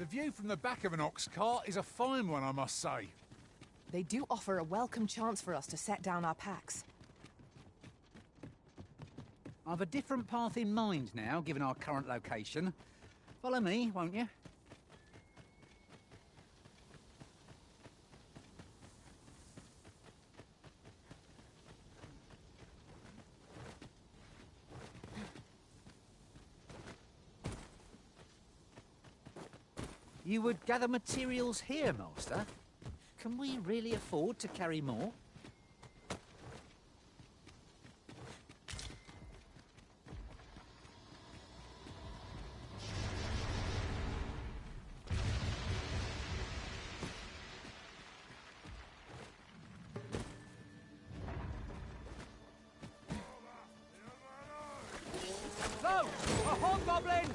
view from the back of an ox cart is a fine one, I must say. They do offer a welcome chance for us to set down our packs. I've a different path in mind now, given our current location. Follow me, won't you? You would gather materials here, Master? Can we really afford to carry more? No! A hobgoblin!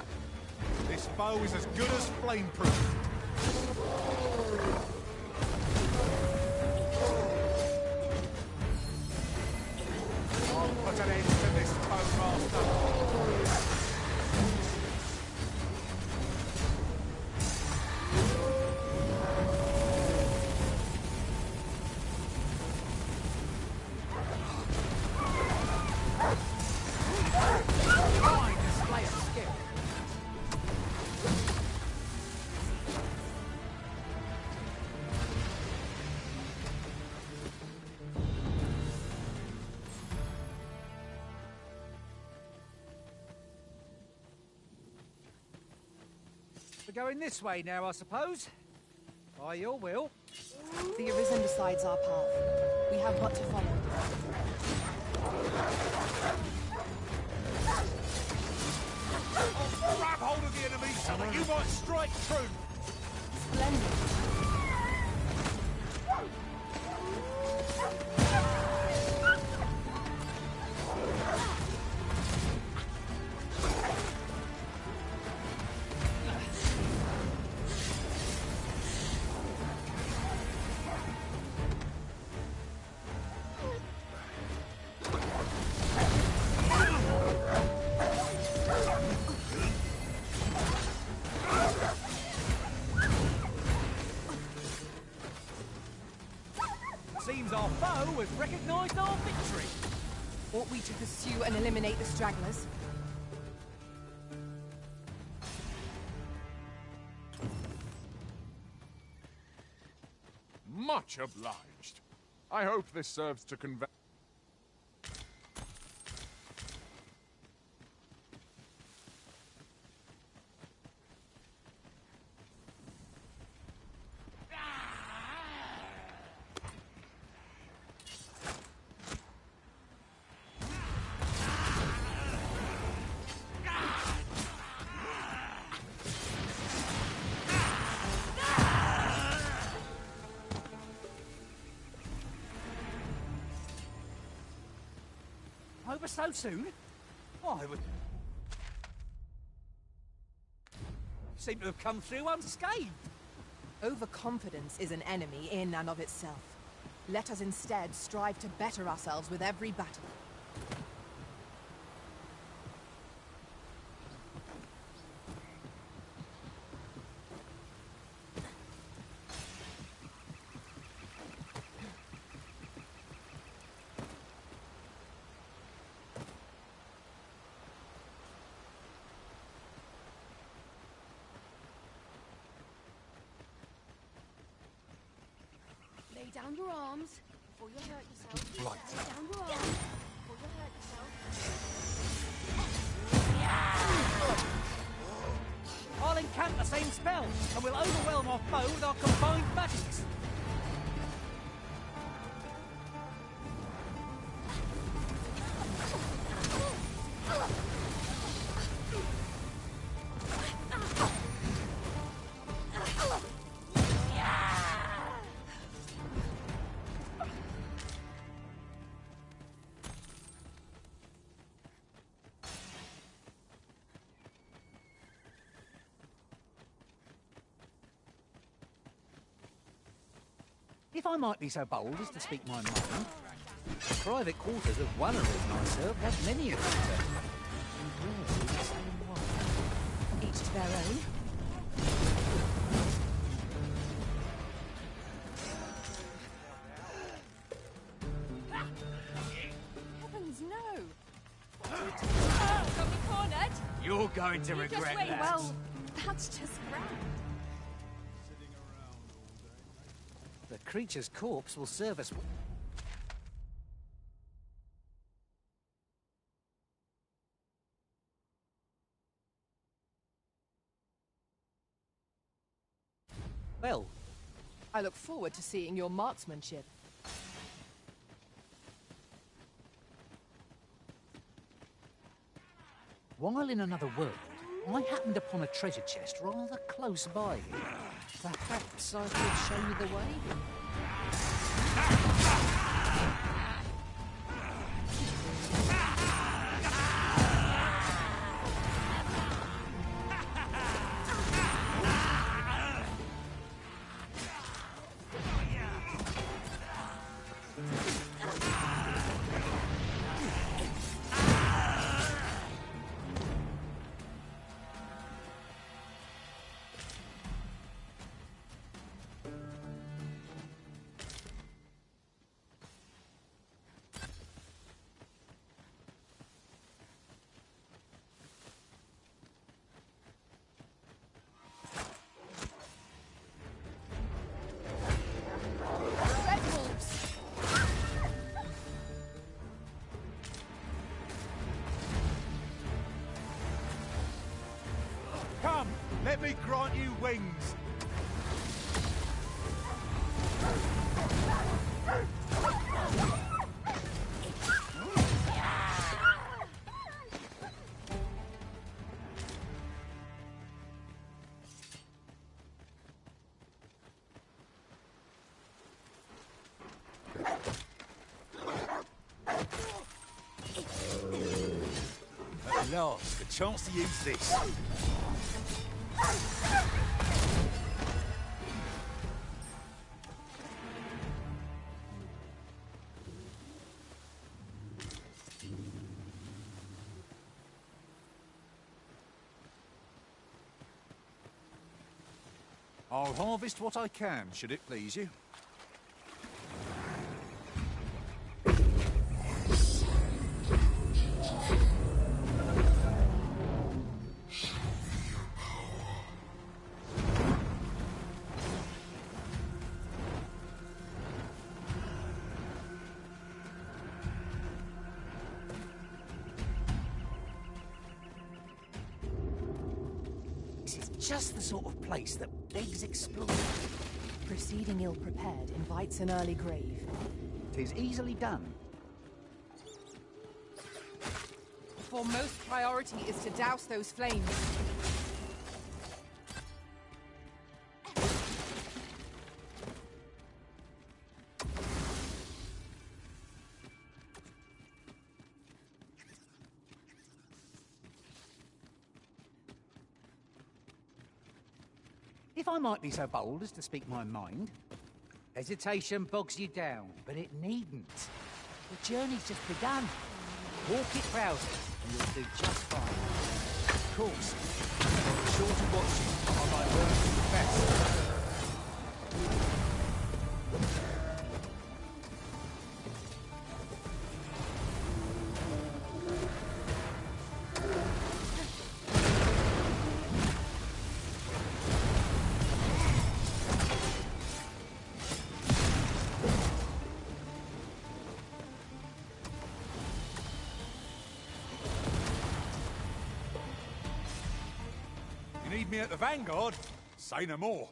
This bow is as good as flameproof. I'll put an end to this, Master. Fine display of skill. We're going this way now, I suppose. By your will. The Arisen decides our path. We have but to follow. I'll grab hold of the enemy so that you might strike true. Splendid. Seems our foe has recognised our victory. Ought we to pursue and eliminate the stragglers? Much obliged. I hope this serves to convey... Over so soon? I would... seem to have come through unscathed. Overconfidence is an enemy in and of itself. Let us instead strive to better ourselves with every battle. Lay down your arms before you hurt yourself. Blood. Lay down your arms before you hurt yourself. I'll encamp the same spell, and we'll overwhelm our foe with our combined magics. If I might be so bold as to speak my mind, the private quarters of one arisen I served had many a visitor. And rarely the same one. Each to their own. going to You just regret wait. that. Well, that's just grand. The creature's corpse will serve us. Well, I look forward to seeing your marksmanship. while in another world, I happened upon a treasure chest rather close by here. Perhaps I could show you the way? Red wolves! Come, let me grant you wings. At last, a chance to use this. I'll harvest what I can, should it please you. This is just the sort of place that begs exploring. Proceeding ill-prepared invites an early grave. 'Tis easily done. Foremost priority is to douse those flames. If I might be so bold as to speak my mind, hesitation bogs you down, but it needn't. The journey's just begun. Walk it proudly, and you'll do just fine. Of course. I'll be sure to watch you while I learn from the best. You need me at the Vanguard? Say no more.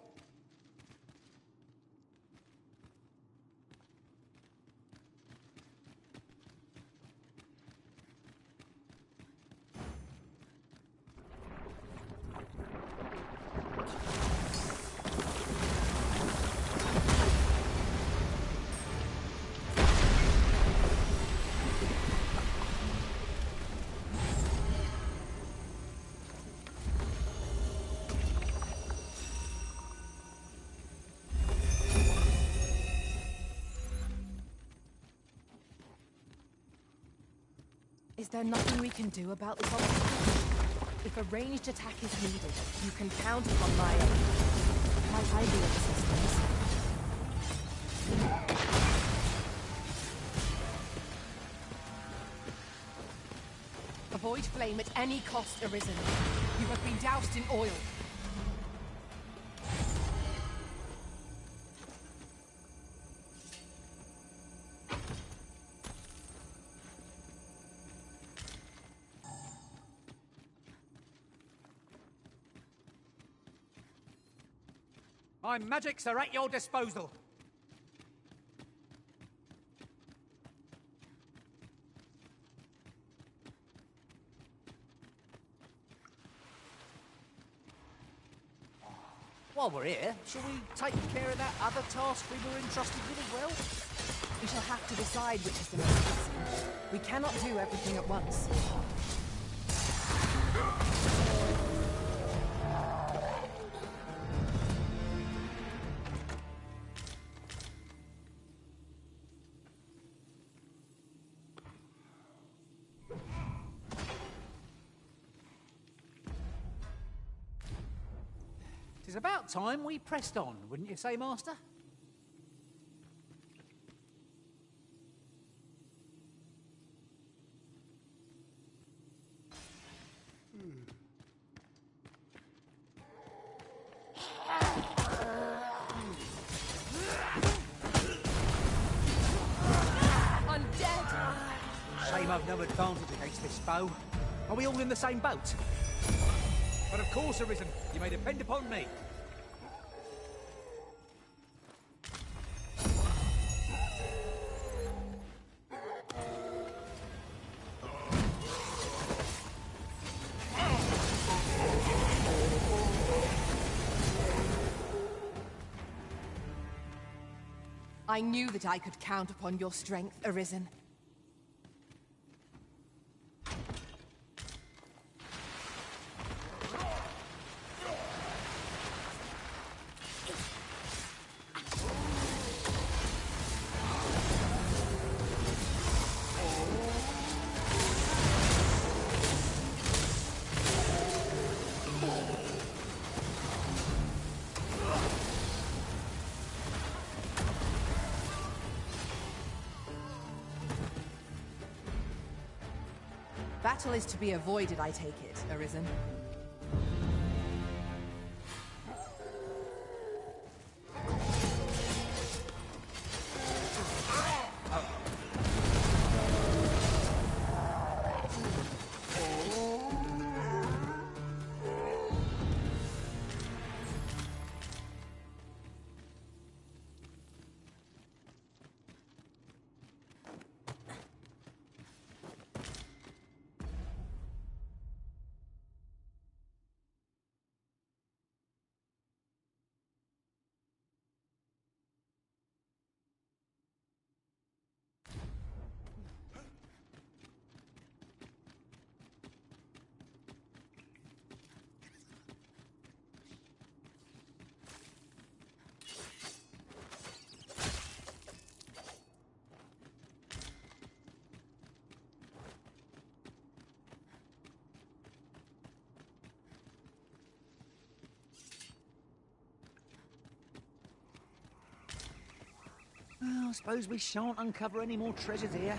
Is there nothing we can do about this obstacle? If a ranged attack is needed, you can count upon my aid. Might I be of assistance? A avoid flame at any cost, Arisen. You have been doused in oil. My magics are at your disposal. While we're here, shall we take care of that other task we were entrusted with as well? We shall have to decide which is the most pressing. We cannot do everything at once. It's about time we pressed on, wouldn't you say, Master? Undead! Shame I've no advantage against this foe. Are we all in the same boat? But of course, Arisen. You may depend upon me. I knew that I could count upon your strength, Arisen. Battle is to be avoided, I take it, Arisen. Well, I suppose we shan't uncover any more treasures here.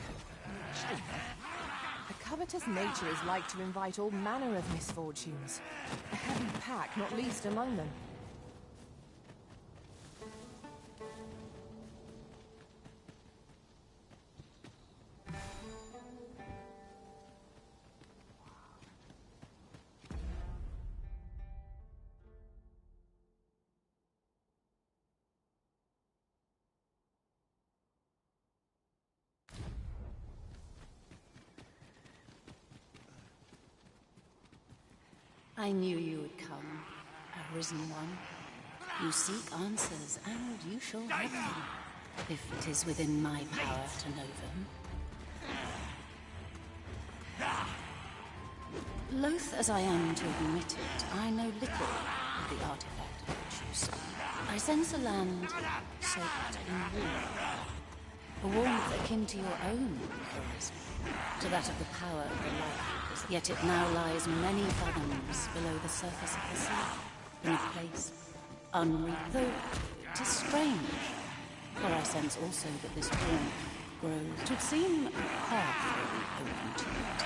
A covetous nature is like to invite all manner of misfortunes. A heavy pack, not least among them. I knew you would come, Arisen One. You seek answers, and you shall have them, if it is within my power to know them. Loath as I am to admit it, I know little of the artifact of which you speak. I sense a land soaked in warmth. A warmth akin to your own, Arisen, to that of the power of the light. Yet it now lies many fathoms below the surface of the sea, in a place unreal. Though it is strange, for I sense also that this warmth grows. It would seem a path will be open to it.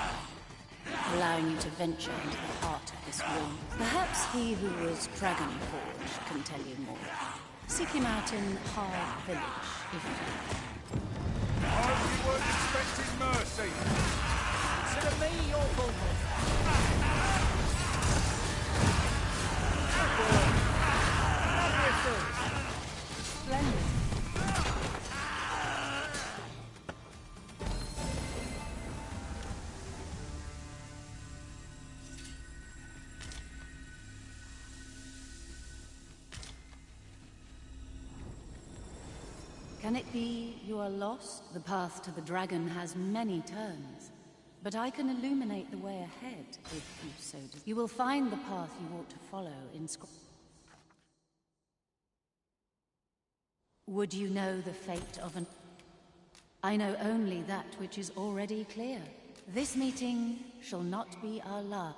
allowing you to venture into the heart of this room. Perhaps he who was Dragon Forge can tell you more. Seek him out in Hard Village, if you can. I hope you weren't expecting mercy. Consider me your bulwark. Splendid. Can it be you are lost? The path to the dragon has many turns, but I can illuminate the way ahead if you so desire. You will find the path you ought to follow in Would you know the fate of an... I know only that which is already clear. This meeting shall not be our last.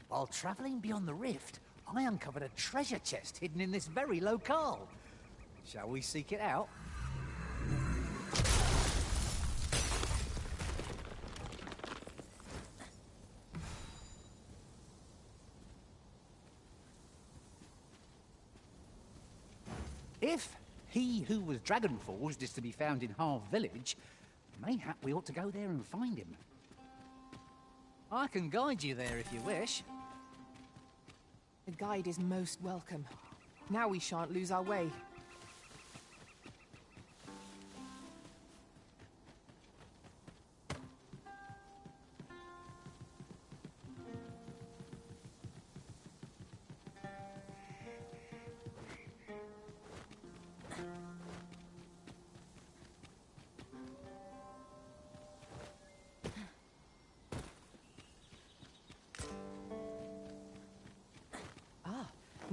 While travelling beyond the rift, I uncovered a treasure chest hidden in this very locale. Shall we seek it out? If he who was Dragon Forged is to be found in Harv Village, mayhap we ought to go there and find him. I can guide you there if you wish. The guide is most welcome. Now we shan't lose our way.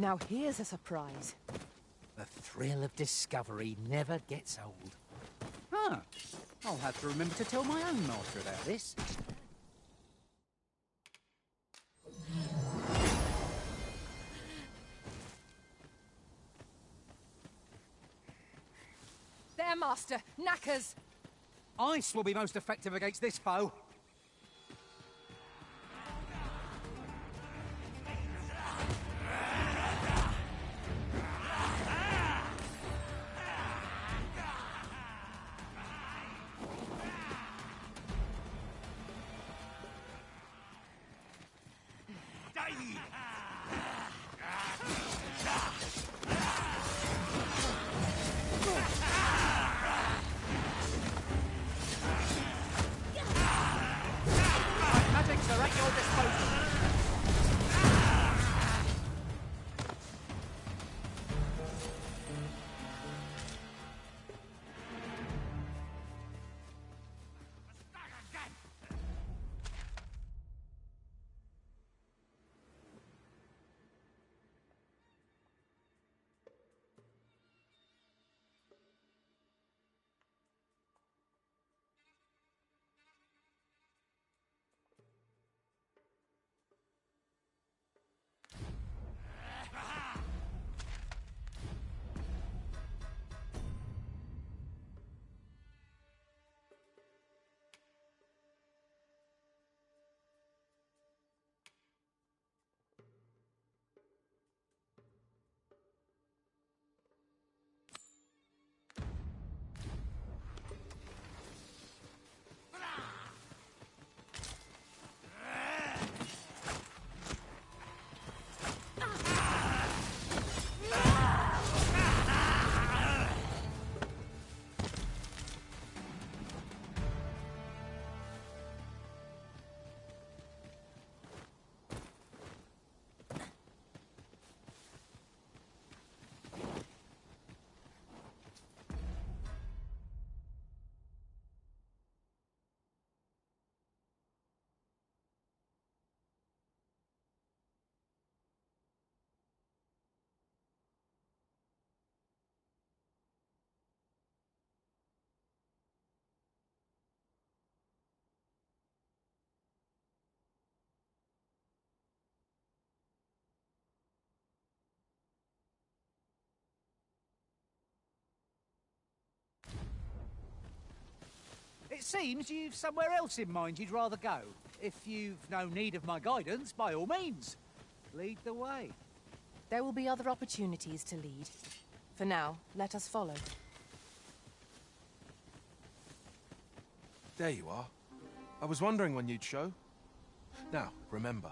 Now here's a surprise. The thrill of discovery never gets old. Huh. I'll have to remember to tell my own master about this. There, Master! Knackers! Ice will be most effective against this foe. seems you've somewhere else in mind you'd rather go. If you've no need of my guidance, by all means, lead the way. There will be other opportunities to lead. For now, let us follow. There you are. I was wondering when you'd show. Now, remember,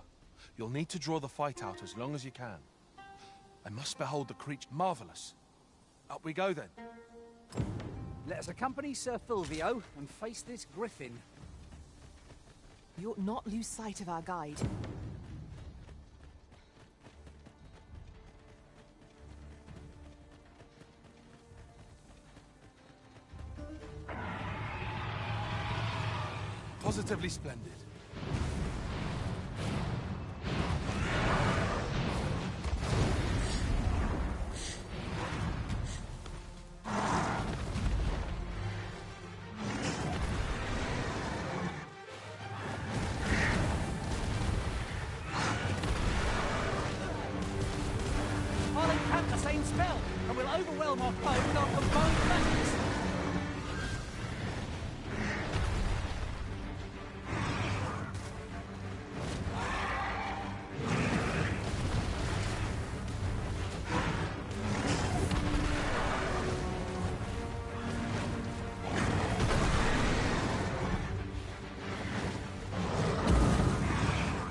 you'll need to draw the fight out as long as you can. I must behold the creature. Marvellous. Up we go, then. Let us accompany Sir Fulvio and face this griffin. We ought not lose sight of our guide. Positively splendid. I'll encamp the same spell, and we'll overwhelm our foe with our combined magics.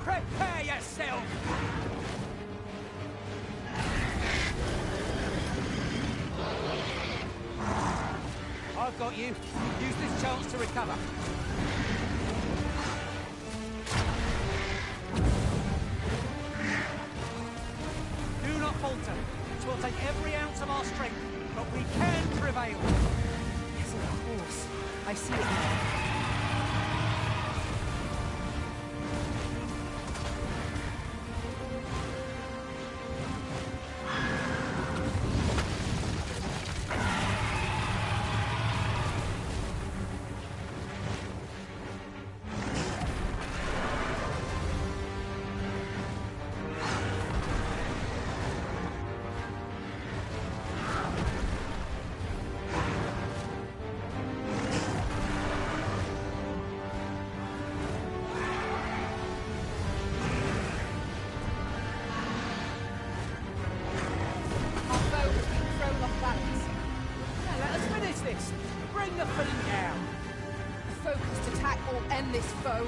Prepare yourself! I've got you. Use this chance to recover. Do not falter. It will take every ounce of our strength, but we can prevail. Yes, of course. I see it now. Our bow has been thrown off balance. Now let us finish this. Bring the thing down. A focused attack will end this foe.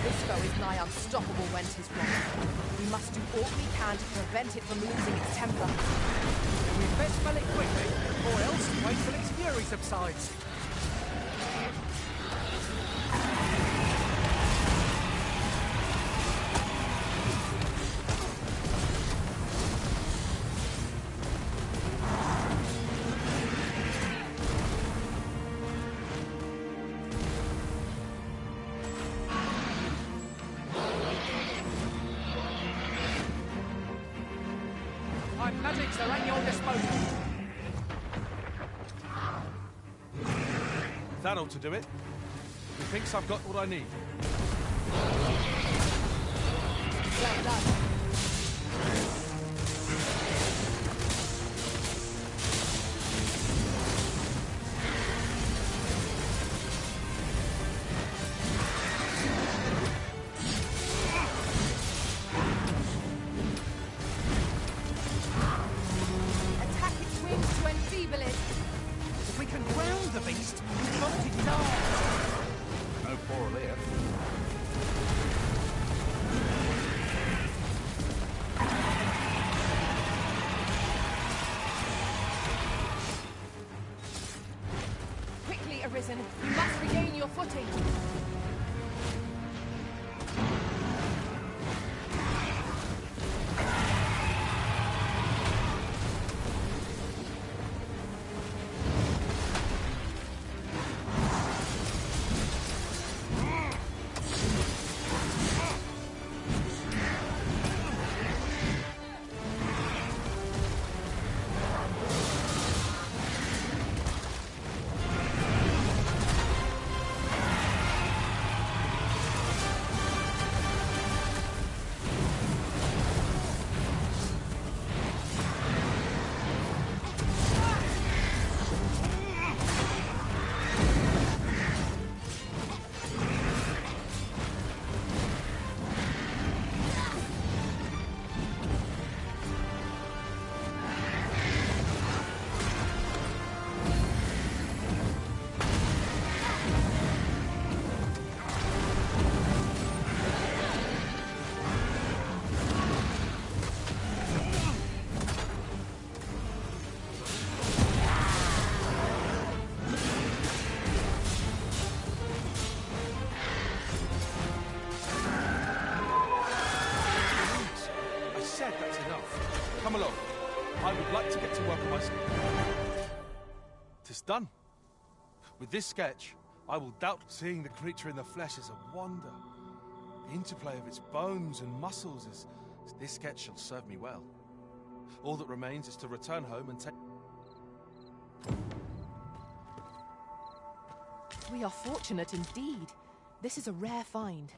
This foe is nigh unstoppable when 'tis wrong. We must do all we can to prevent it from losing its temper. We'd best spell it quickly, or else wait till its fury subsides. My magics are at your disposal. That ought to do it. Methinks I've got what I need. Well done. Attack its wings to enfeeble it. If we can ground the beast, we've got it in arms. No quarrel here. Quickly, Arisen. You must regain your footing. I would like to get to work on my... Tis done. With this sketch, I will doubt seeing the creature in the flesh is a wonder. The interplay of its bones and muscles is... This sketch shall serve me well. All that remains is to return home and take... We are fortunate indeed. This is a rare find.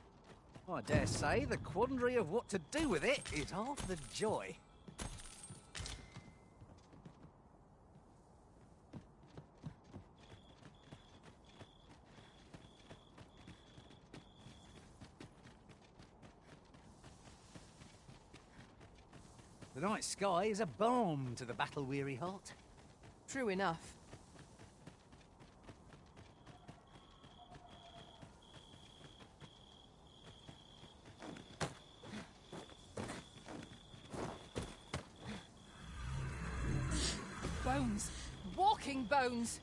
I dare say the quandary of what to do with it is half the joy. The night sky is a balm to the battle-weary heart. True enough. Bones! Walking bones!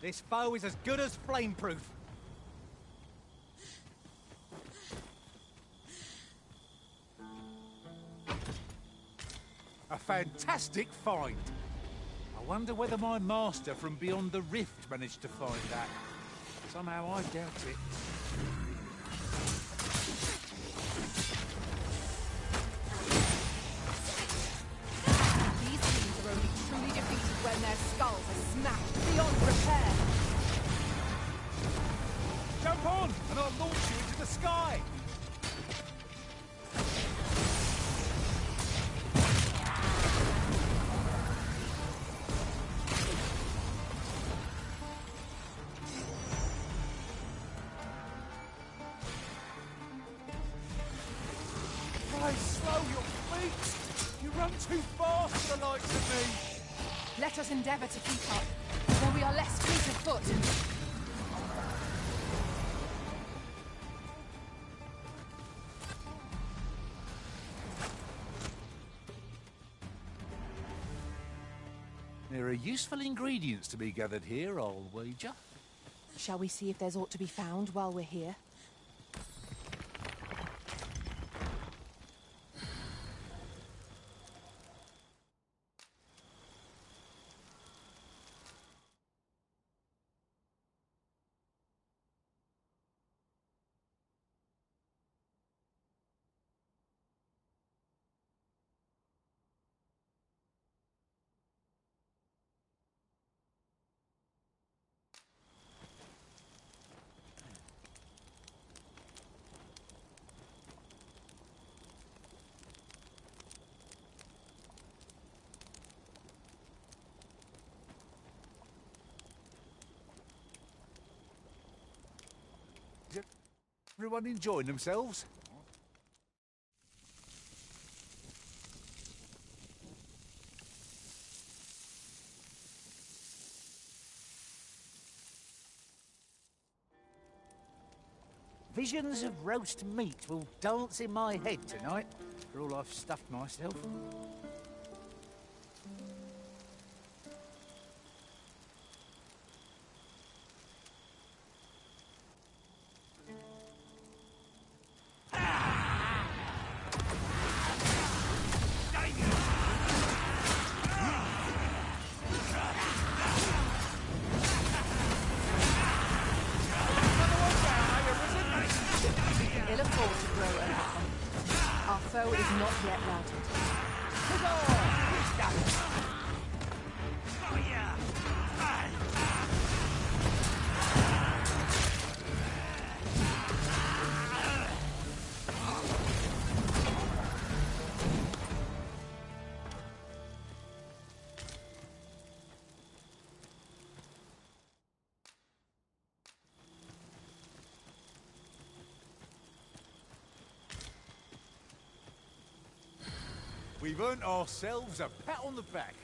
This bow is as good as flameproof. A fantastic find. I wonder whether my master from beyond the rift managed to find that. Somehow I doubt it. These things are only truly defeated when their skulls are smashed beyond repair. Jump on, and I'll launch you into the sky! Slow your feet! You run too fast for the likes of me! Let us endeavour to keep up, for we are less fleet of foot. There are useful ingredients to be gathered here, I'll wager. Shall we see if there's aught to be found while we're here? Everyone enjoying themselves? Visions of roast meat will dance in my head tonight, for all I've stuffed myself. Ill afford to grow an apple. Our foe is not yet routed. We've earned ourselves a pat on the back.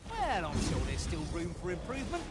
Well, I'm sure there's still room for improvement.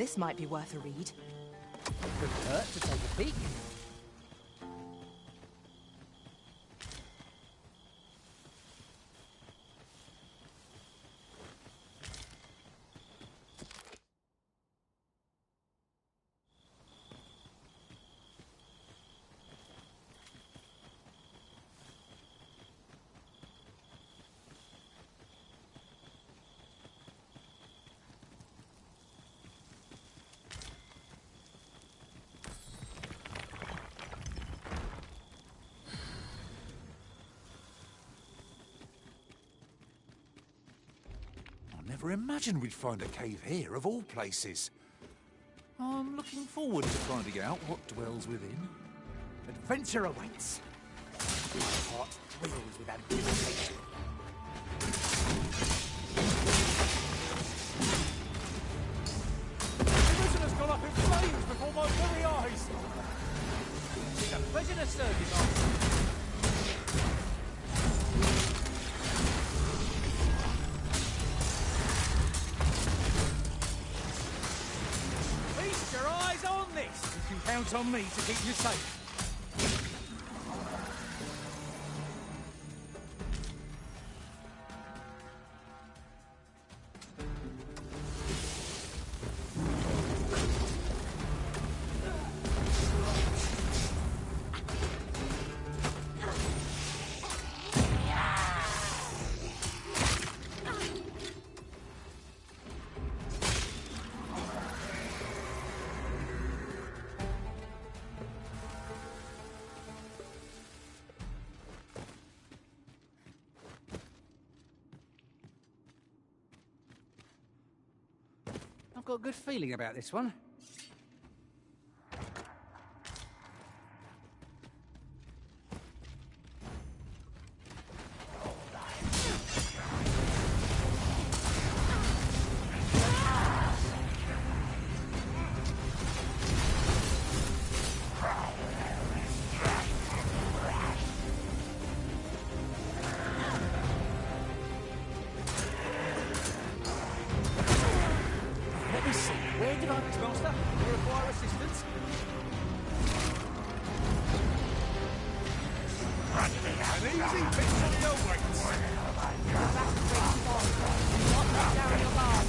This might be worth a read. Couldn't hurt to take a peek. Never imagined we'd find a cave here, of all places. I'm looking forward to finding out what dwells within. Adventure awaits. My heart thrills with anticipation. The prisoner's gone up in flames before my very eyes! The prisoner service on. Feast your eyes on this! You can count on me to keep you safe. I've got a good feeling about this one. Where did I, Master? Do you require assistance? An easy pistol your weights! Not let down your guard.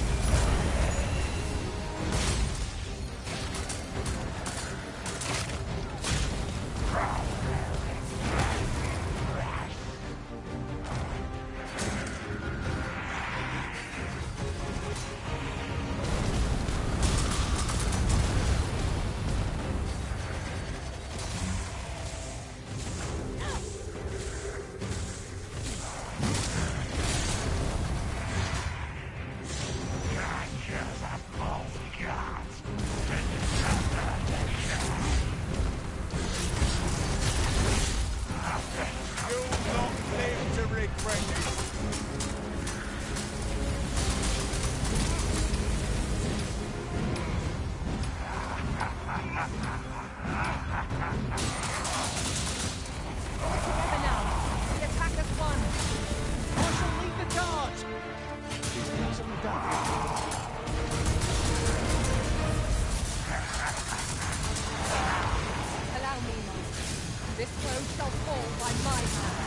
This road shall fall by my hand.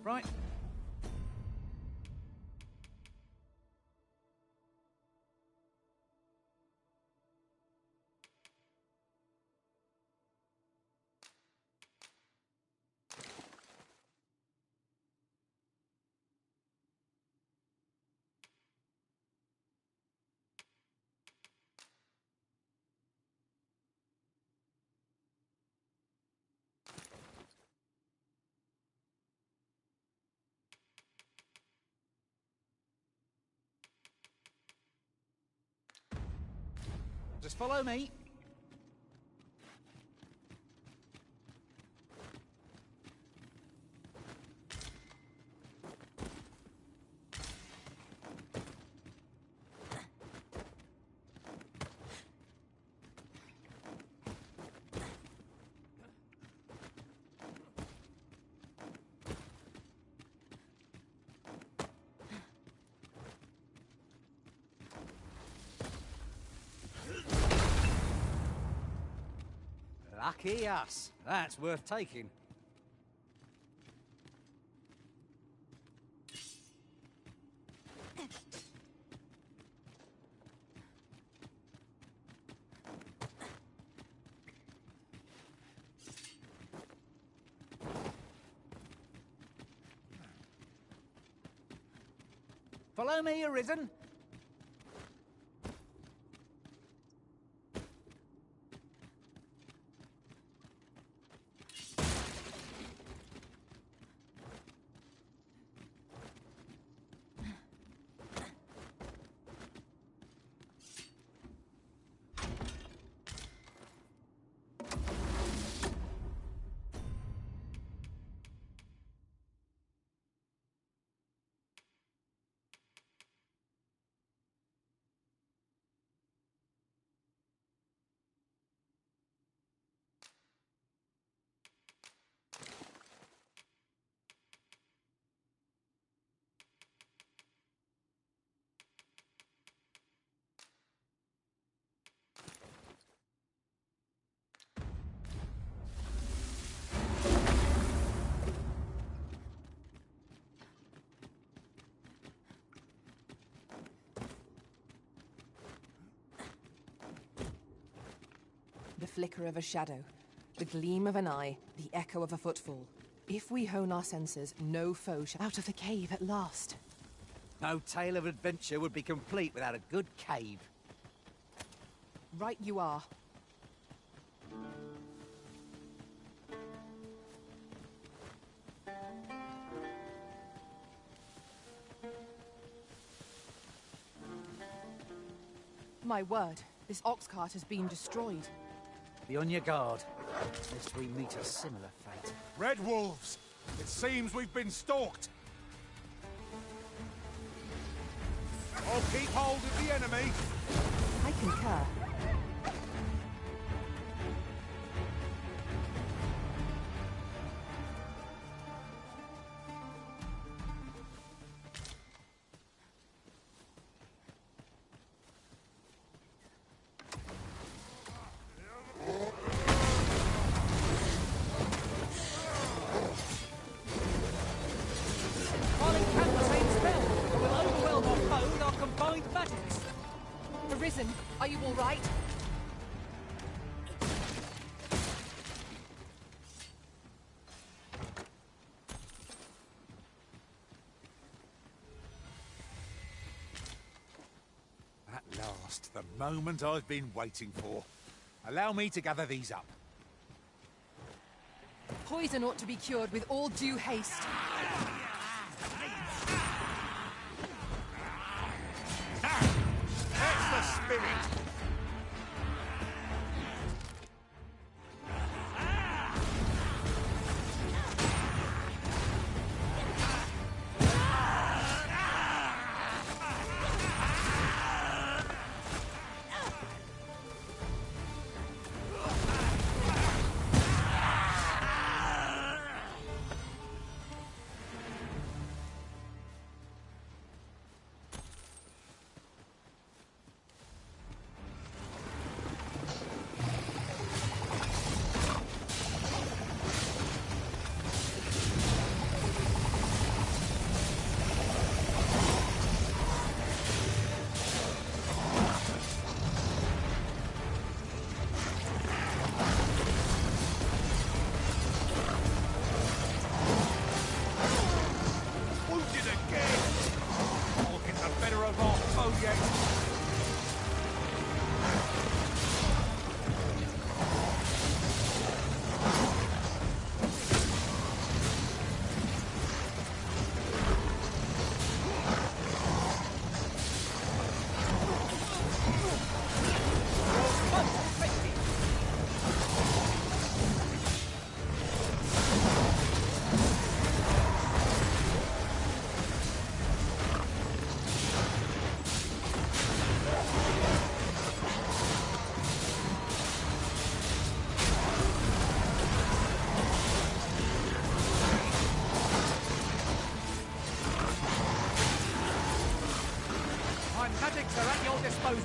Right. Just follow me. Lucky us. That's worth taking. Follow me, Arisen. The flicker of a shadow, the gleam of an eye, the echo of a footfall. If we hone our senses, no foe shall out of the cave at last. No tale of adventure would be complete without a good cave. Right you are. My word, this ox cart has been destroyed. Be on your guard, lest we meet a similar fate. Red wolves! It seems we've been stalked. I'll keep hold of the enemy. I concur. While it can retain spell, it will overwhelm our foe with our combined magics. Arisen, are you all right? At last, the moment I've been waiting for. Allow me to gather these up. Poison ought to be cured with all due haste. That's the spirit! Wounded again! I'll get the better of our foe yet. My magics are at your disposal.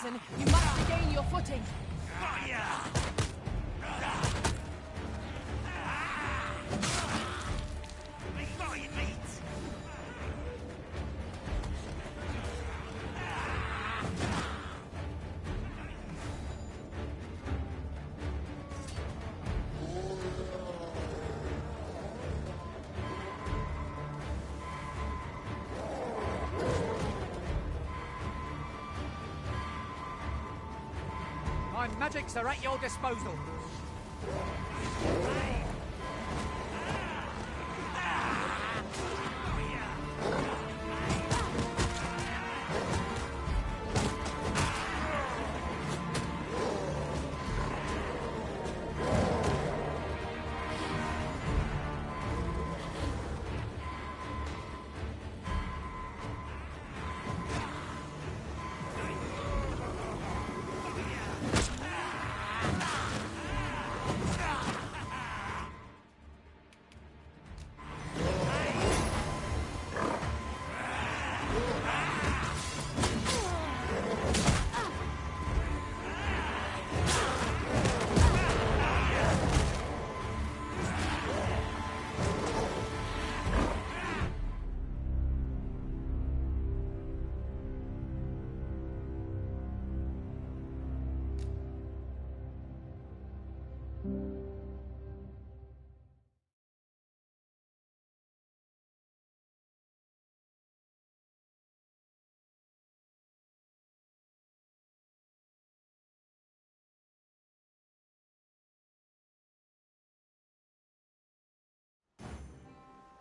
Arisen, you must regain your footing. My magics are at your disposal.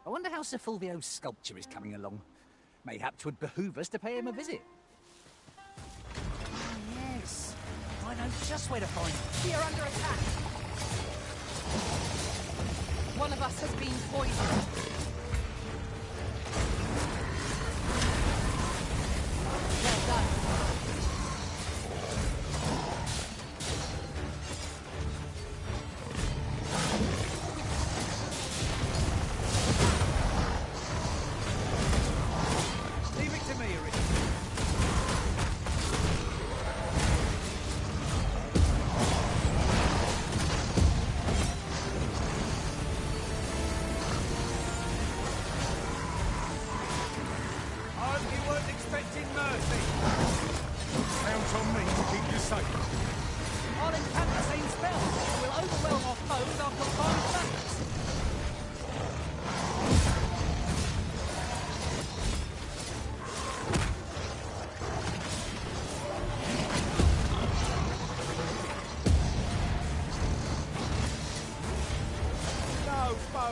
I wonder how Sir Fulvio's sculpture is coming along. Mayhap 'twould behoove us to pay him a visit. Ah, yes. I know just where to find him. We are under attack. One of us has been poisoned. Well done.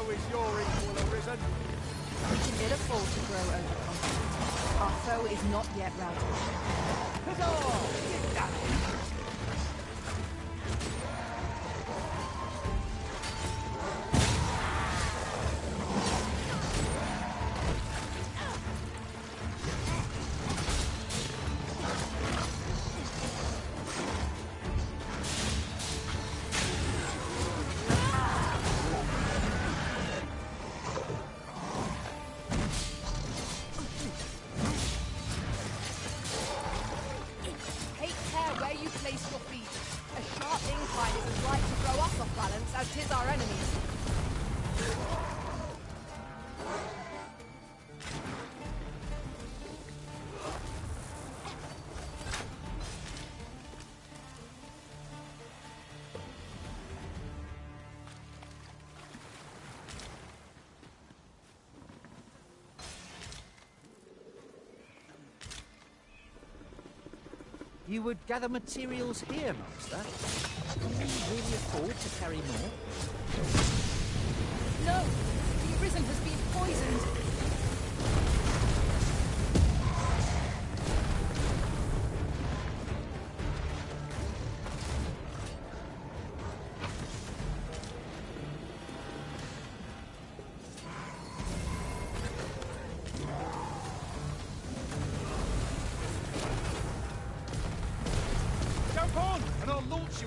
Is your equal arisen? We can ill afford to grow overconfident. Our foe is not yet routed. Huzzah! You would gather materials here, Master? Can you really afford to carry more? No! The Arisen has been poisoned!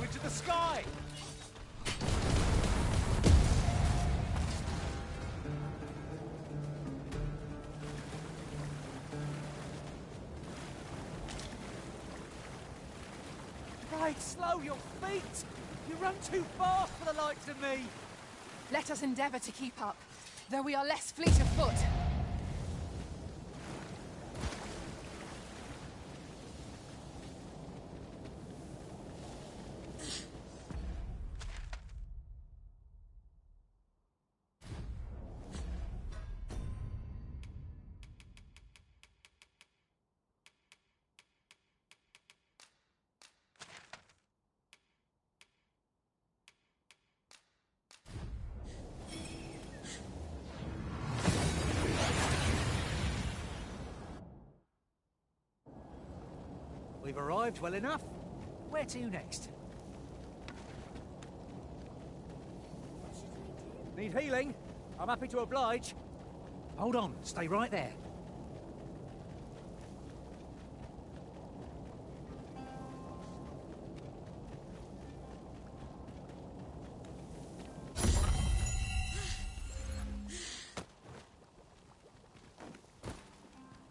Into the sky! Mate, slow your feet! You run too fast for the likes of me! Let us endeavour to keep up, though we are less fleet of foot. We've arrived well enough. Where to next? Need healing? I'm happy to oblige. Hold on, stay right there.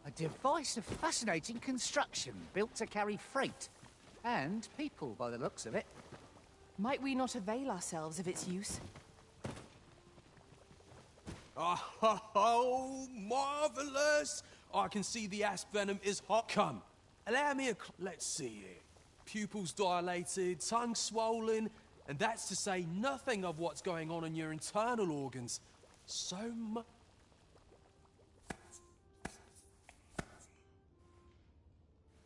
A device of fascinating construction, built to carry freight. And people, by the looks of it. Might we not avail ourselves of its use? Oh, marvelous! I can see the asp venom is hot. Come, allow me a... Let's see here. Pupils dilated, tongue swollen, and that's to say nothing of what's going on in your internal organs. So much...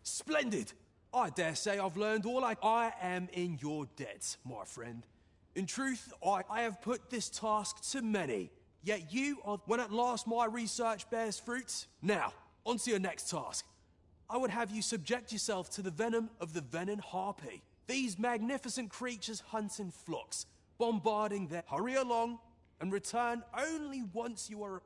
Splendid! I dare say I've learned all I am in your debt, my friend. In truth, I have put this task to many. Yet you are, when at last my research bears fruit. Now, on to your next task. I would have you subject yourself to the venom of the venom harpy. These magnificent creatures hunt in flocks, bombarding their... Hurry along, and return only once you are...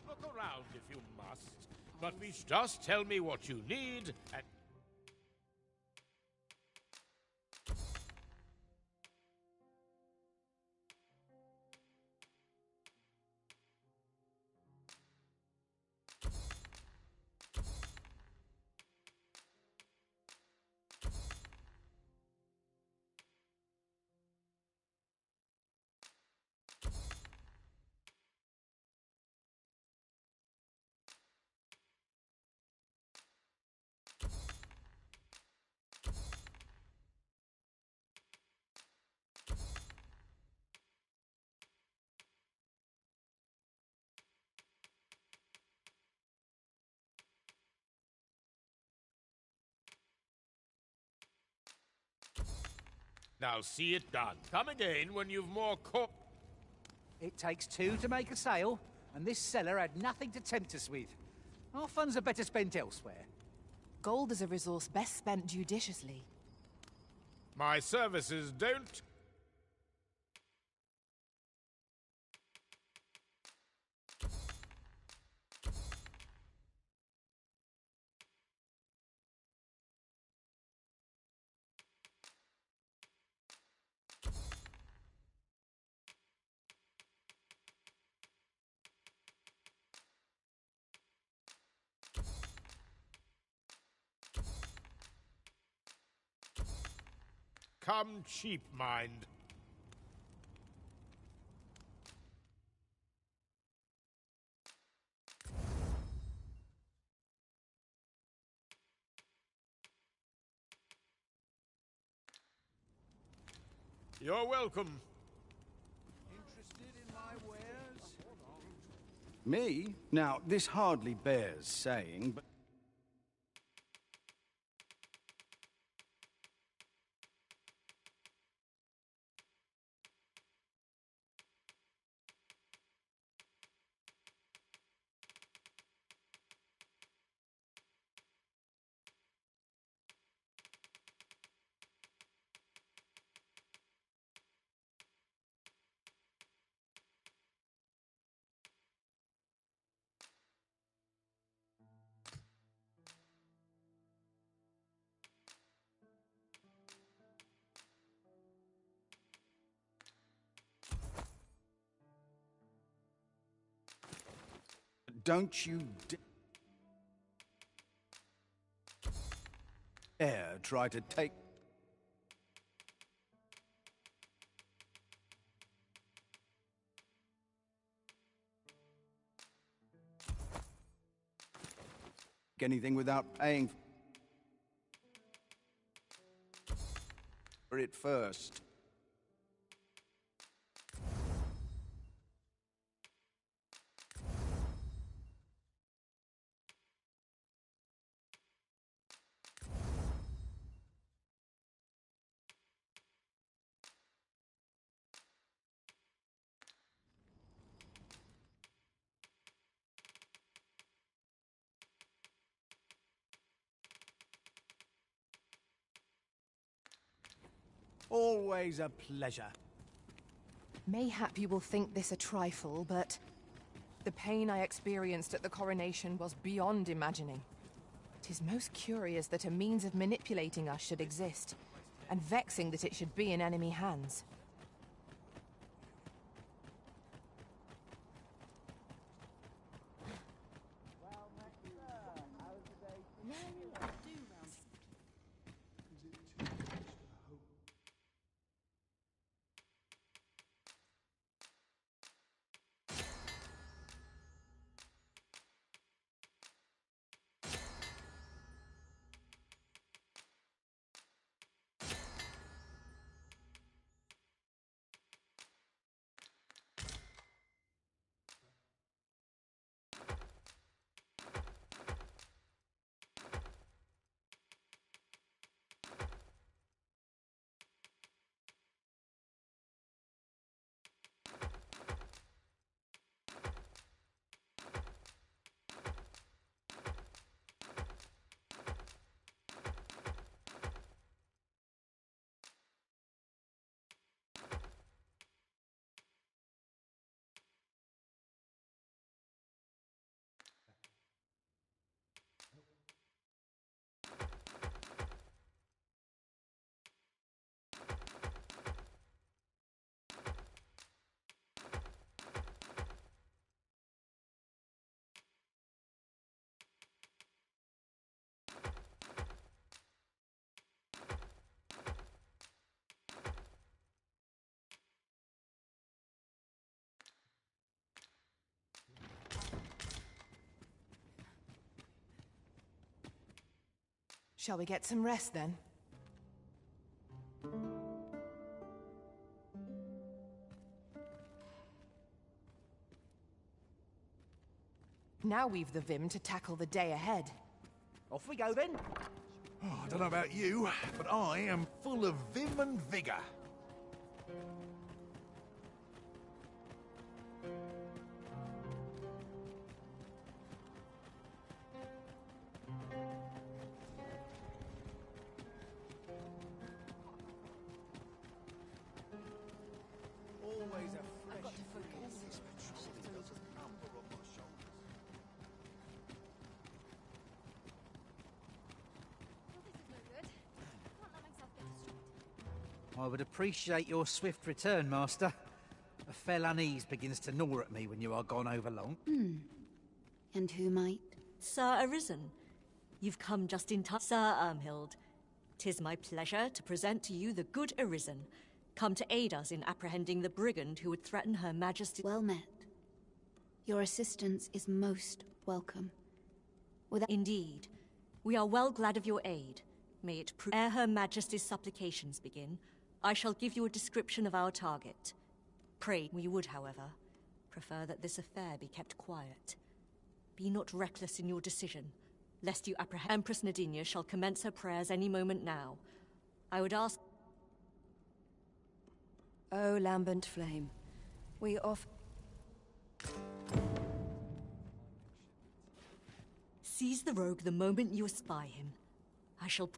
Look around if you must, but please just tell me what you need and... Now see it done. Come again when you've more It takes two to make a sale, and this cellar had nothing to tempt us with. Our funds are better spent elsewhere. Gold is a resource best spent judiciously. My services don't... Come cheap, mind. You're welcome. Interested in my wares? Me? Now, this hardly bears saying, but... Don't you dare try to take... anything without paying for it first. Always a pleasure. Mayhap you will think this a trifle, but the pain I experienced at the coronation was beyond imagining. 'Tis most curious that a means of manipulating us should exist, and vexing that it should be in enemy hands. Shall we get some rest then? Now we've the vim to tackle the day ahead. Off we go then. Oh, I don't know about you, but I am full of vim and vigour. Always a fresh... I've got to focus. I would appreciate your swift return, Master. A fell unease begins to gnaw at me when you are gone over long. And who might? Sir Arisen, you've come just in time. Sir Ermhild, 'tis my pleasure to present to you the good Arisen, come to aid us in apprehending the brigand who would threaten Her Majesty. Well met. Your assistance is most welcome. Indeed, we are well glad of your aid. May it prove ere Her Majesty's supplications begin, I shall give you a description of our target. Pray, we would, however, prefer that this affair be kept quiet. Be not reckless in your decision, lest you apprehend. Empress Nadinia shall commence her prayers any moment now. I would ask... O lambent flame, we offer... Seize the rogue the moment you espy him. I shall...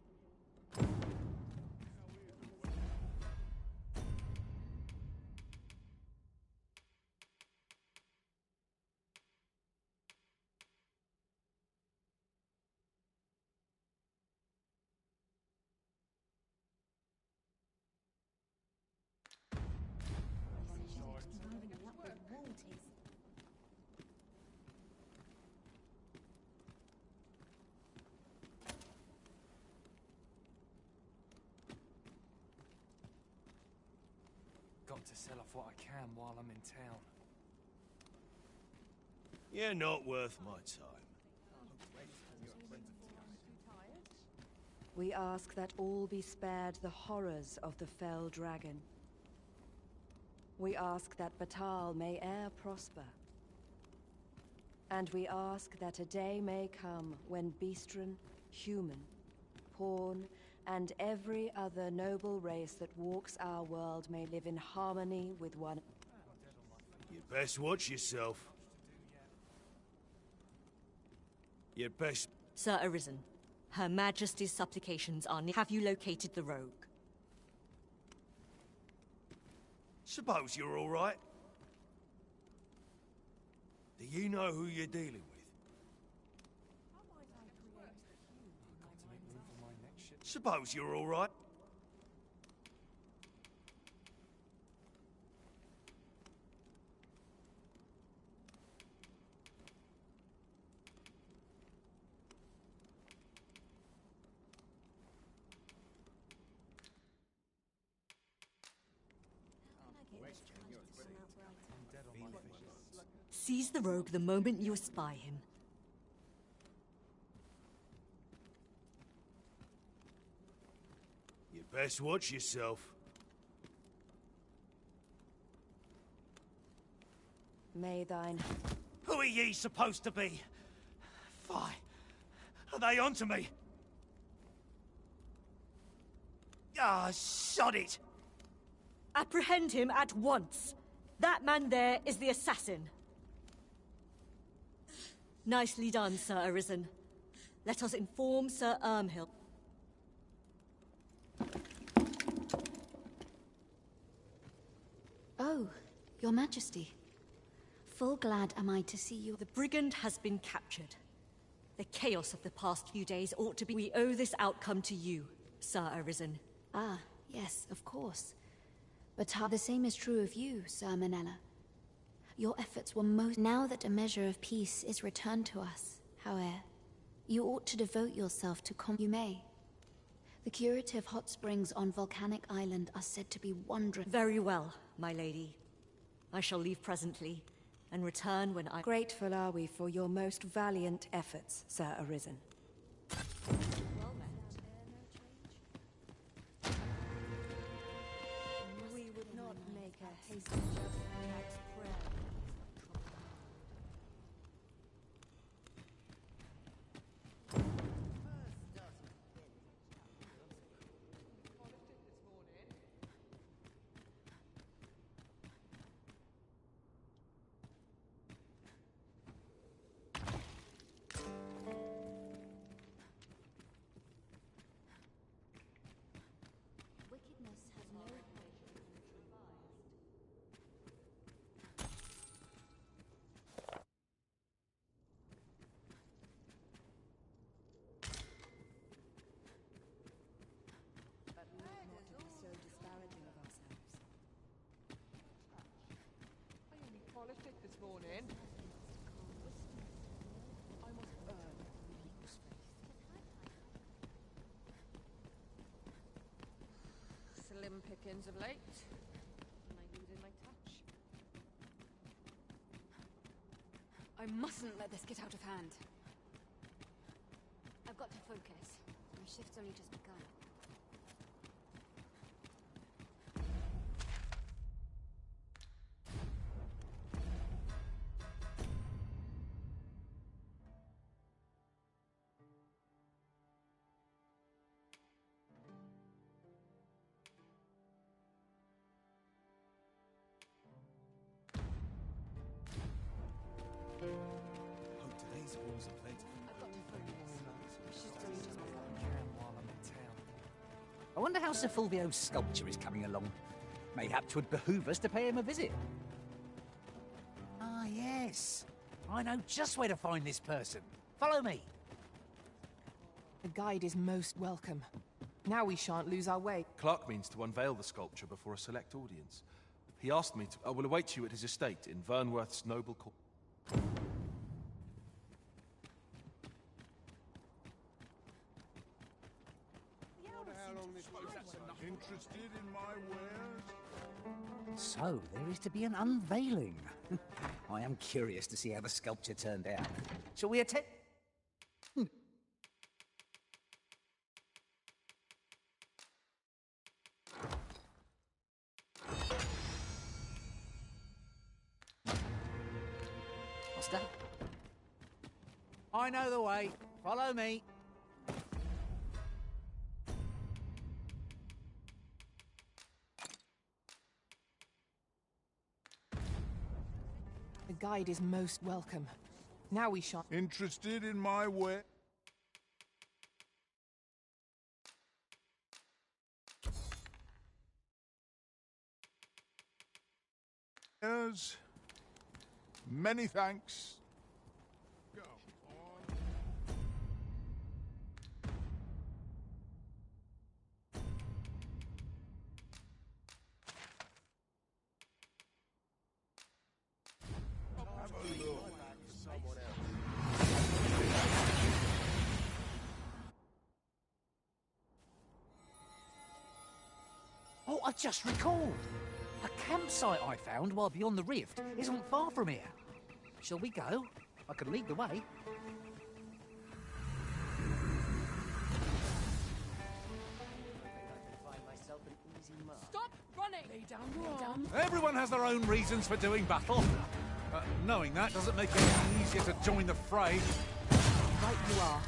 Got to sell off what I can while I'm in town. You're not worth my time. We ask that all be spared the horrors of the fell dragon. We ask that Batal may e'er prosper. And we ask that a day may come when Beastren, human, pawn, and every other noble race that walks our world may live in harmony with one. You'd best watch yourself. You'd best... Sir Arisen, Her Majesty's supplications are near. Have you located the rogue? Suppose you're all right. Do you know who you're dealing with? Suppose you're all right. Seize the rogue the moment you espy him. You'd best watch yourself. May thine... Who are ye supposed to be? Fie. Are they onto me? Ah, sod it! Apprehend him at once. That man there is the assassin. Nicely done, Sir Arisen. Let us inform Sir Ermhild. Oh, Your Majesty. Full glad am I to see you. The brigand has been captured. The chaos of the past few days ought to be... We owe this outcome to you, Sir Arisen. Ah, yes, of course. But the same is true of you, Sir Manella. Your efforts were most... Now that a measure of peace is returned to us, however, you ought to devote yourself to You may. The curative hot springs on Volcanic Island are said to be wondrous. Very well, my lady. I shall leave presently, and return when I... Grateful are we for your most valiant efforts, Sir Arisen. We would not make a hasty just prayer. This morning. I must earn people's faith. Slim pickings of late. And I needed my touch. I mustn't let this get out of hand. I've got to focus. My shift's only just begun. I wonder how Sir Fulvio's sculpture is coming along. Mayhap 'twould behoove us to pay him a visit. Ah, yes. I know just where to find this person. Follow me. The guide is most welcome. Now we shan't lose our way. Clark means to unveil the sculpture before a select audience. He asked me to... I will await you at his estate in Vernworth's noble court. Interested in my wares? So, there is to be an unveiling. I am curious to see how the sculpture turned out. Shall we attend? What's that? I know the way. Follow me. The guide is most welcome. Now we shan't... Interested in my wares? Many thanks. Go on. Have a look. Someone else. Oh, I just recalled. A campsite I found while beyond the rift isn't far from here. Shall we go? I can lead the way. Stop running! Lay down your arms. Everyone has their own reasons for doing battle. Knowing that doesn't make it any easier to join the fray. Right you are.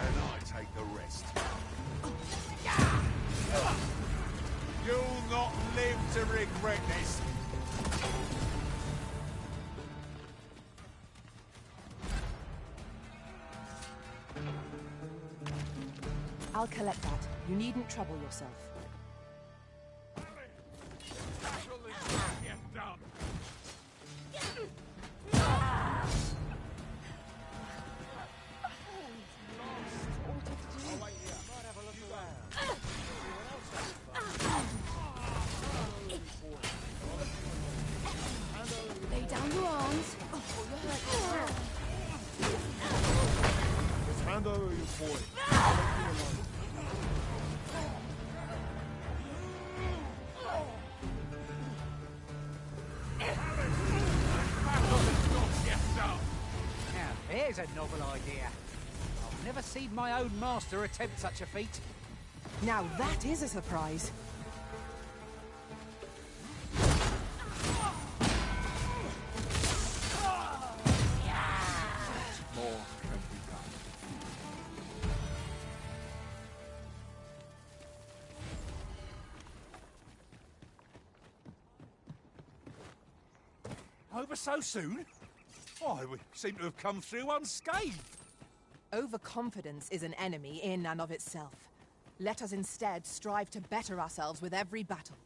And I take the rest. You'll not live to regret this. I'll collect that. You needn't trouble yourself. Lay down your arms. Just hand over your boy. Now, there's a novel idea. I've never seen my own master attempt such a feat. Now that is a surprise. More can be done. Over so soon? Why, we seem to have come through unscathed. Overconfidence is an enemy in and of itself. Let us instead strive to better ourselves with every battle.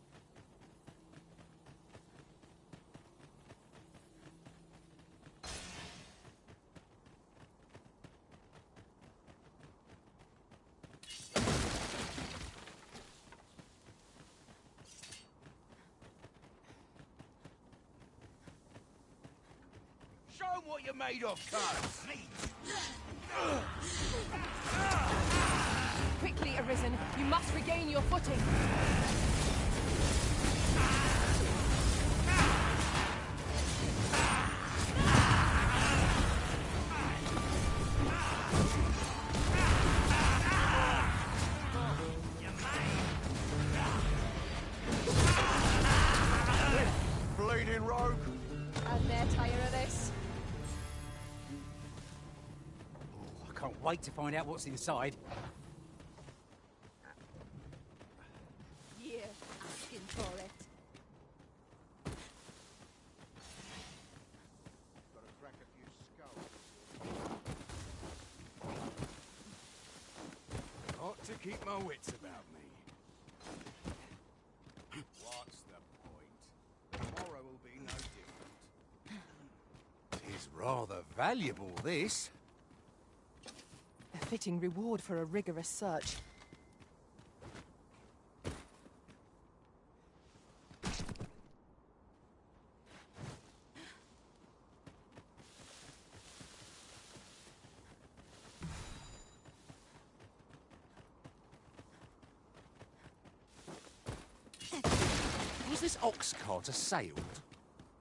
Show 'em what you're made of, cuz. Quickly, Arisen. You must regain your footing. Bleeding rogue. And they're tired of this. wait to find out what's inside. You're asking for it. Got to crack a few skulls. Ought to keep my wits about me. What's the point? Tomorrow will be no different. Tis rather valuable, this. A fitting reward for a rigorous search. Was this ox cart assailed?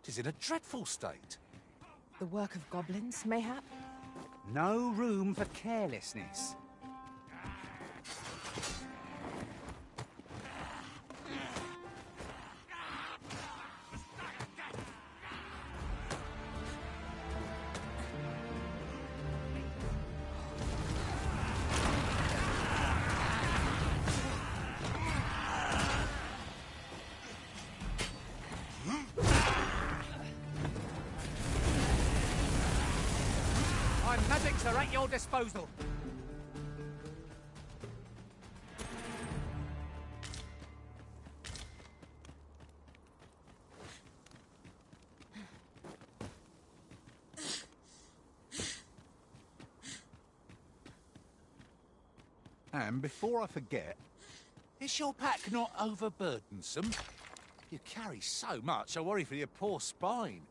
'Tis in a dreadful state. The work of goblins, mayhap? No room for carelessness. My magics are at your disposal. And before I forget, is your pack not overburdensome? You carry so much, I worry for your poor spine.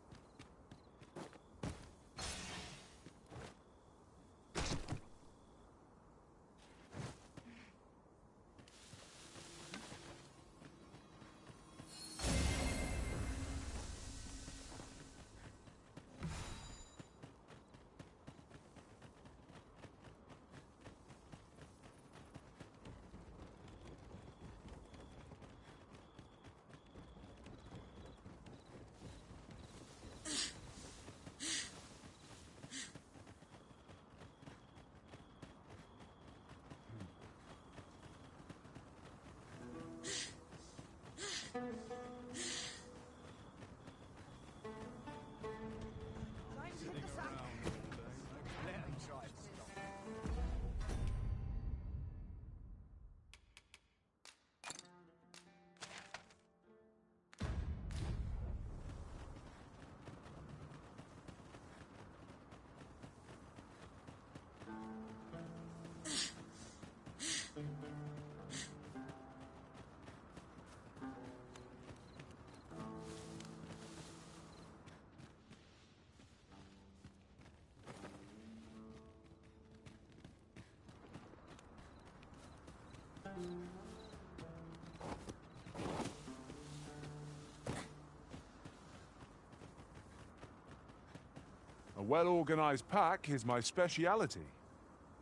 A well-organized pack is my speciality.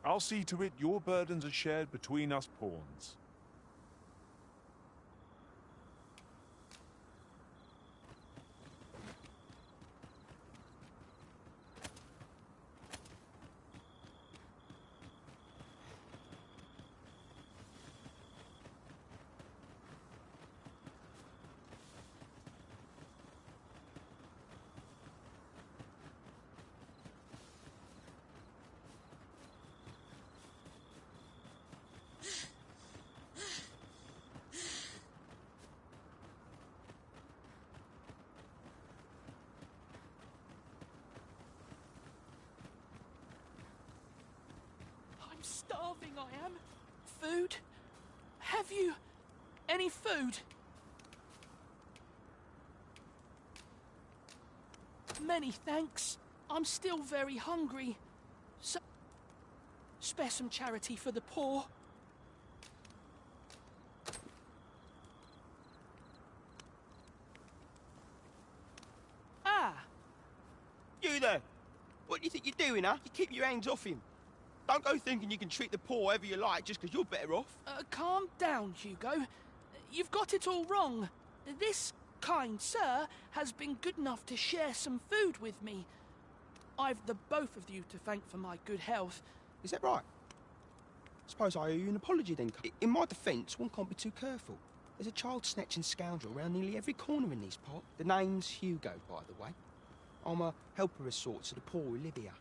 I'll see to it your burdens are shared between us pawns. Starving I am. Food? Have you any food? Many thanks. I'm still very hungry. So, spare some charity for the poor. Ah! You there! What do you think you're doing, huh? You keep your hands off him. Don't go thinking you can treat the poor however you like just because you're better off. Calm down, Hugo. You've got it all wrong. This kind sir has been good enough to share some food with me. I've the both of you to thank for my good health, Is that right? Suppose I owe you an apology then. In my defence, one can't be too careful. There's a child-snatching scoundrel around nearly every corner in these parts. The name's Hugo, by the way. I'm a helper of sorts to the poor who live here.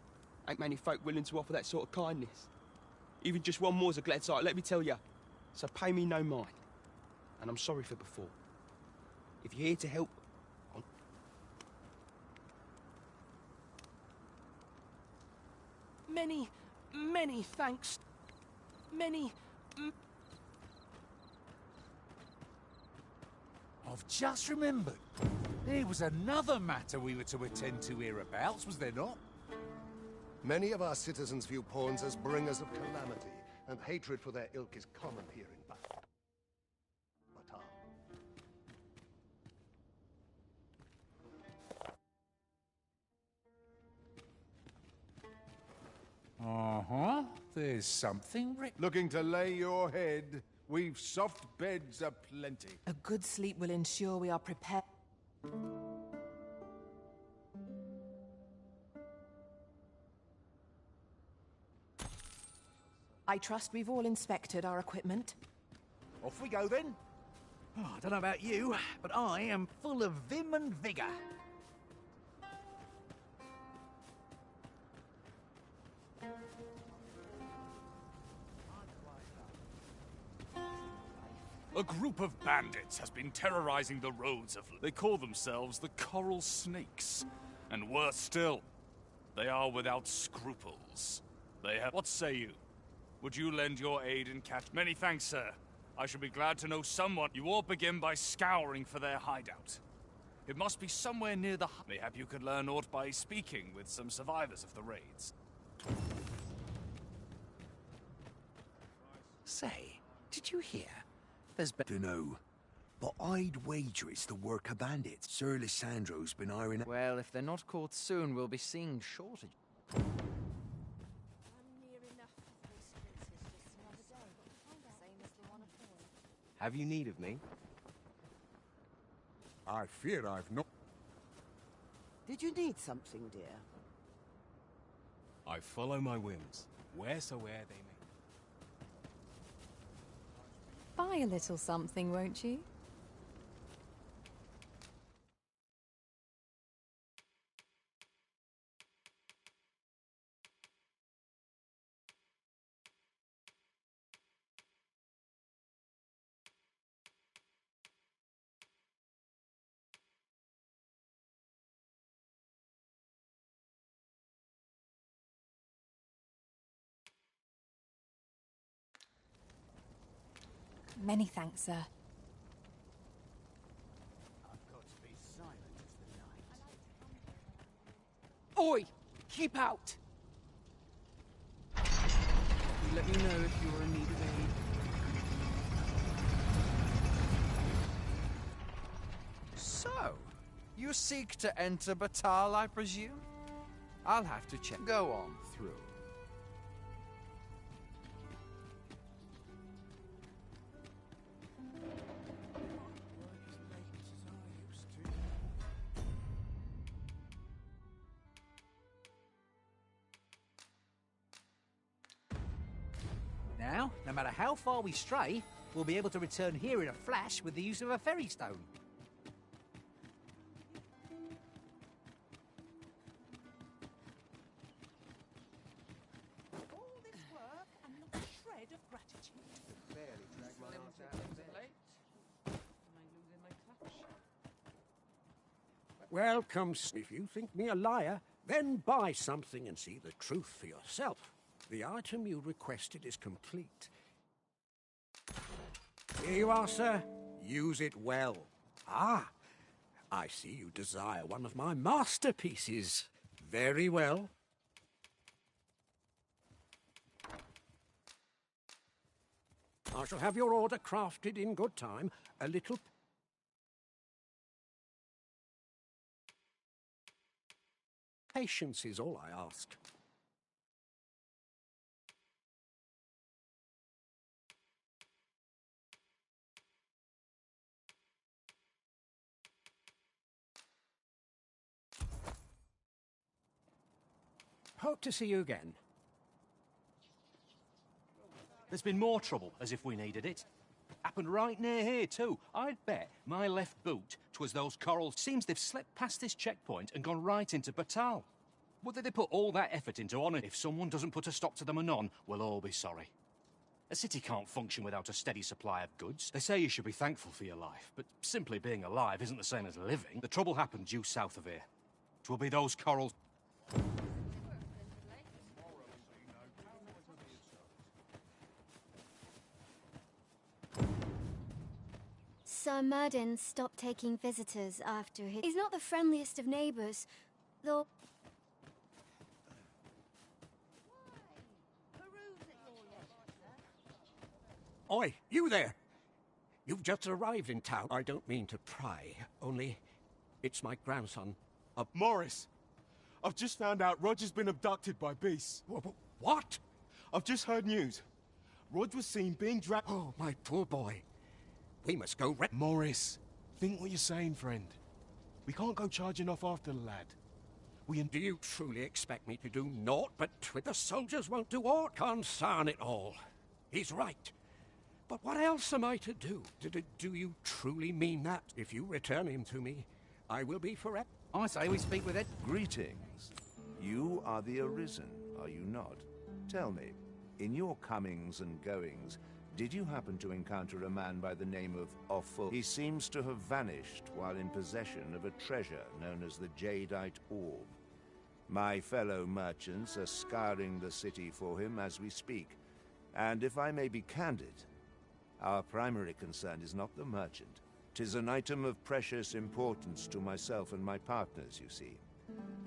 Ain't many folk willing to offer that sort of kindness. Even just one more's a glad sight, let me tell you. So pay me no mind. And I'm sorry for before. If you're here to help, Many thanks. I've just remembered. There was another matter we were to attend to hereabouts, was there not? Many of our citizens view pawns as bringers of calamity, and hatred for their ilk is common here in Batar. Uh-huh. There's something written. Looking to lay your head? We've soft beds aplenty. A good sleep will ensure we are prepared. I trust we've all inspected our equipment. Off we go then. Oh, I don't know about you, but I am full of vim and vigour. A group of bandits has been terrorizing the roads of... They call themselves the Coral Snakes. And worse still, they are without scruples. They have... What say you? Would you lend your aid in catch... Many thanks, sir. I shall be glad to know someone. You all begin by scouring for their hideout. It must be somewhere near the... Mayhap you could learn aught by speaking with some survivors of the raids. Say, did you hear? There's been... Dunno, but I'd wager it's the work of bandits. Sir Lissandro's been ironing... Well, if they're not caught soon, we'll be seeing shortage. Have you need of me? I fear I've not... Did you need something, dear? I follow my whims, wheresoe'er they may. Buy a little something, won't you? Many thanks, sir. I've got to be silent as the night. Oi! Keep out! You let me know if you're in need of aid. So, you seek to enter Batal, I presume? I'll have to check. Go on through. Now, no matter how far we stray, we'll be able to return here in a flash with the use of a ferry stone. All this work and not a shred of gratitude. Barely drag my arms out of bed. Welcome. If you think me a liar, then buy something and see the truth for yourself. The item you requested is complete. Here you are, sir. Use it well. Ah, I see you desire one of my masterpieces. Very well. I shall have your order crafted in good time. A little... patience is all I ask. Hope to see you again. There's been more trouble, as if we needed it. Happened right near here, too. I'd bet my left boot 'twas those corals. Seems they've slipped past this checkpoint and gone right into Batal. Whether they put all that effort into honour, if someone doesn't put a stop to them anon, we'll all be sorry. A city can't function without a steady supply of goods. They say you should be thankful for your life, but simply being alive isn't the same as living. The trouble happened due south of here. 'Twill be those corals... Sir Murden stopped taking visitors after his... He's not the friendliest of neighbours, though... Oi, you there! You've just arrived in town. I don't mean to pry, only it's my grandson. Morris, I've just found out Roger's been abducted by beasts. What? I've just heard news. Rog was seen being dragged... Oh, my poor boy. We must go Morris, think what you're saying, friend. We can't go charging off after the lad. Do you truly expect me to do naught but the soldiers won't do aught? Concern it all. He's right. But what else am I to do? Do you truly mean that? If you return him to me, I will be forever. I say we speak with it. Greetings. You are the Arisen, are you not? Tell me, in your comings and goings, did you happen to encounter a man by the name of Offal? He seems to have vanished while in possession of a treasure known as the Jadeite Orb. My fellow merchants are scouring the city for him as we speak, and if I may be candid, our primary concern is not the merchant. 'Tis an item of precious importance to myself and my partners, you see.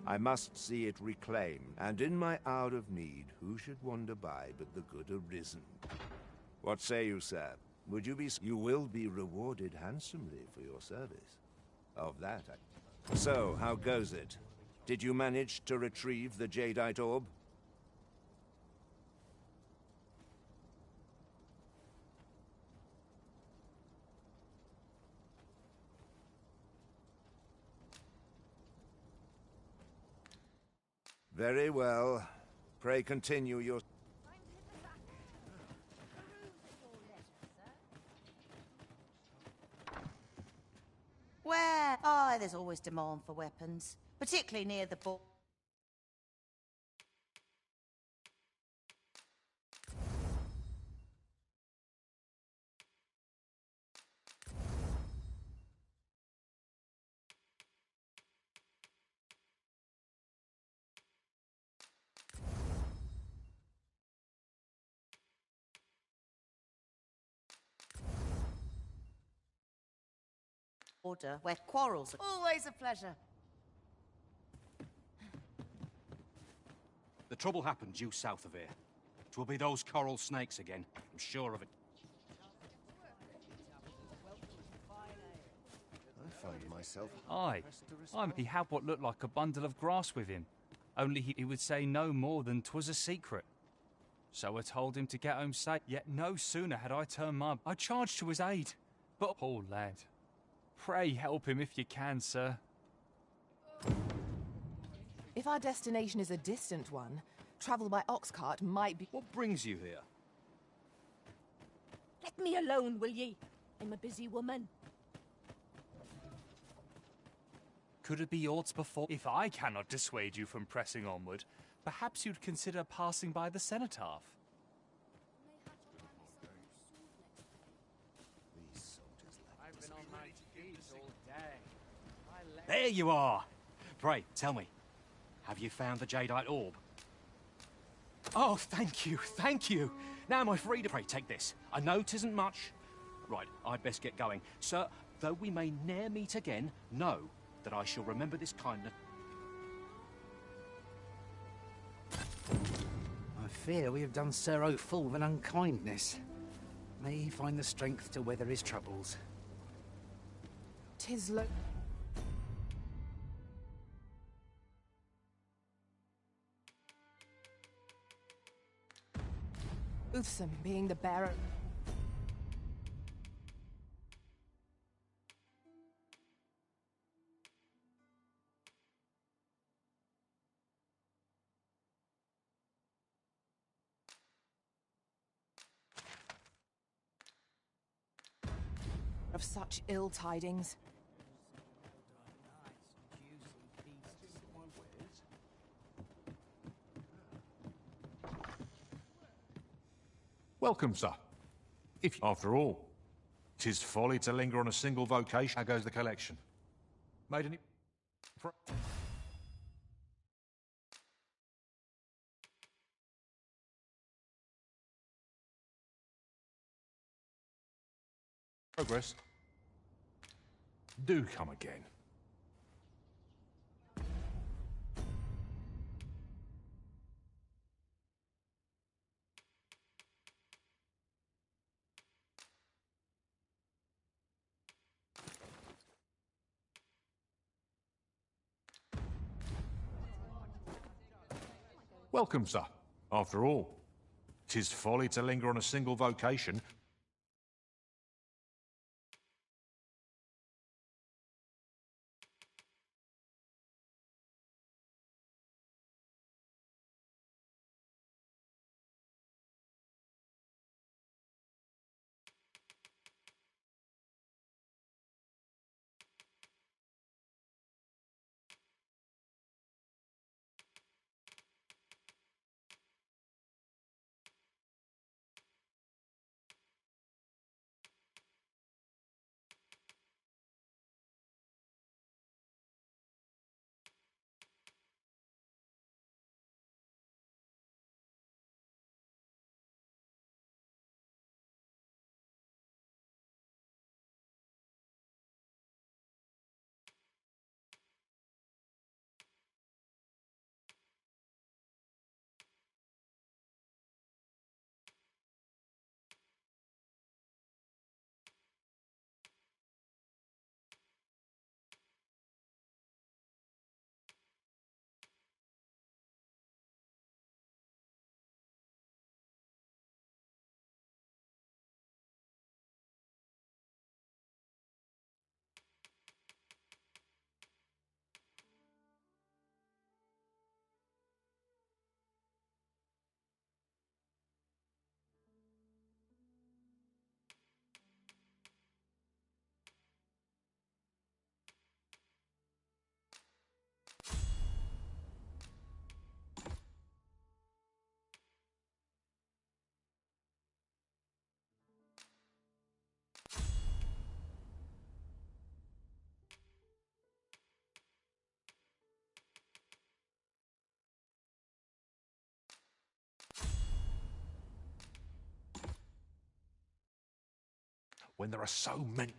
I must see it reclaimed, and in my hour of need, who should wander by but the good Arisen? What say you, sir? Would you be... You will be rewarded handsomely for your service. Of that, So, how goes it? Did you manage to retrieve the Jadeite Orb? Very well. Pray continue your... Where? Oh, there's always demand for weapons, particularly near the border. Where quarrels are always a pleasure. The trouble happened due south of here. 'Twill be those coral snakes again. I'm sure of it. I find myself... Aye. He had what looked like a bundle of grass with him. Only he would say no more than 'twas a secret. So I told him to get home safe. Yet no sooner had I turned I charged to his aid. But poor lad. Pray help him if you can, sir. If our destination is a distant one, travel by ox cart might be... What brings you here? Let me alone, will ye? I'm a busy woman. Could it be aught before? If I cannot dissuade you from pressing onward, perhaps you'd consider passing by the cenotaph. There you are! Pray, tell me, have you found the Jadeite Orb? Oh, thank you, thank you! Now am I free to... Pray, take this. I know 'tisn't much. Right, I'd best get going. Sir, though we may ne'er meet again, know that I shall remember this kindness. I fear we have done Sir O'Full an unkindness. May he find the strength to weather his troubles. 'Tis Uthsam being the bearer. of such ill tidings. Welcome, sir. If, after all, 'tis folly to linger on a single vocation. How goes the collection? Made any... progress? Do come again. Welcome, sir. After all, 'tis folly to linger on a single vocation. When there are so many...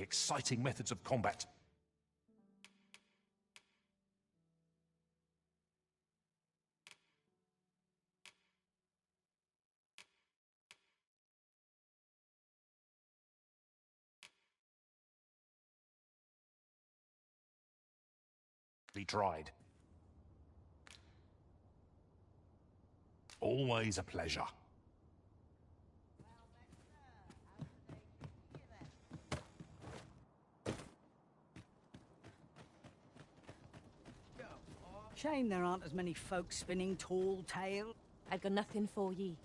exciting methods of combat. Be dried. Always a pleasure. Shame there aren't as many folks spinning tall tales. I got nothing for ye.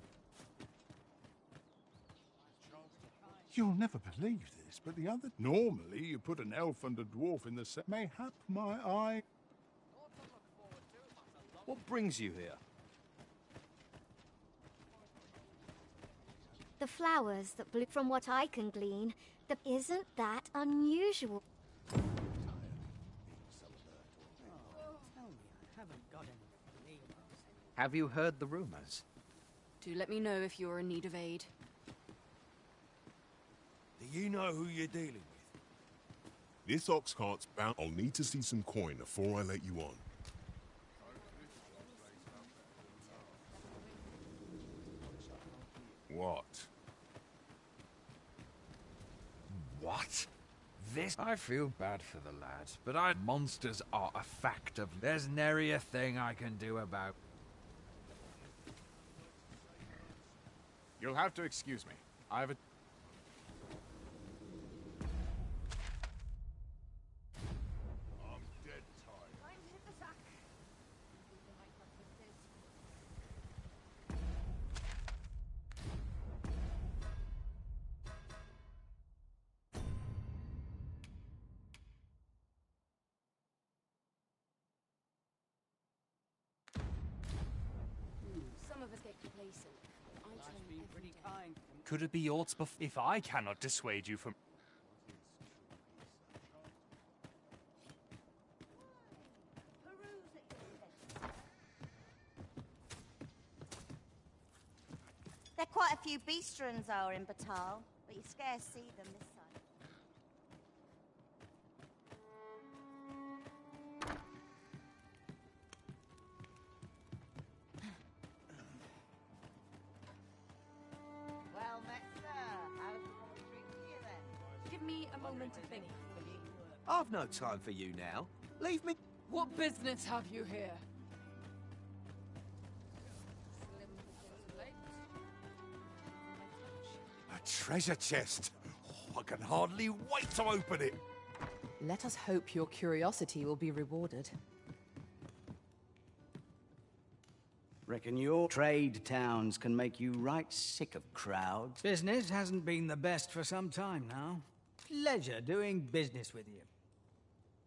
You'll never believe this, but the other... Normally, you put an elf and a dwarf in the same... Mayhap my eye... What brings you here? The flowers that bloom, from what I can glean, isn't that unusual? Have you heard the rumors? Do let me know if you're in need of aid. Do you know who you're dealing with? This ox cart's bound. I'll need to see some coin before I let you on. What? What? This... I feel bad for the lad, but monsters are a fact of... There's nary a thing I can do about... You'll have to excuse me. I have a... I'm dead tired. Some of us get complacent. Could it be aught if I cannot dissuade you from... There are quite a few beastrons are in Batal, but you scarce see them this side. Well met, sir. How's the whole treat to you then? Give me a moment to think. I've no time for you now. Leave me... What business have you here? A treasure chest. Oh, I can hardly wait to open it. Let us hope your curiosity will be rewarded. Reckon your trade towns can make you right sick of crowds. Business hasn't been the best for some time now. Pleasure doing business with you.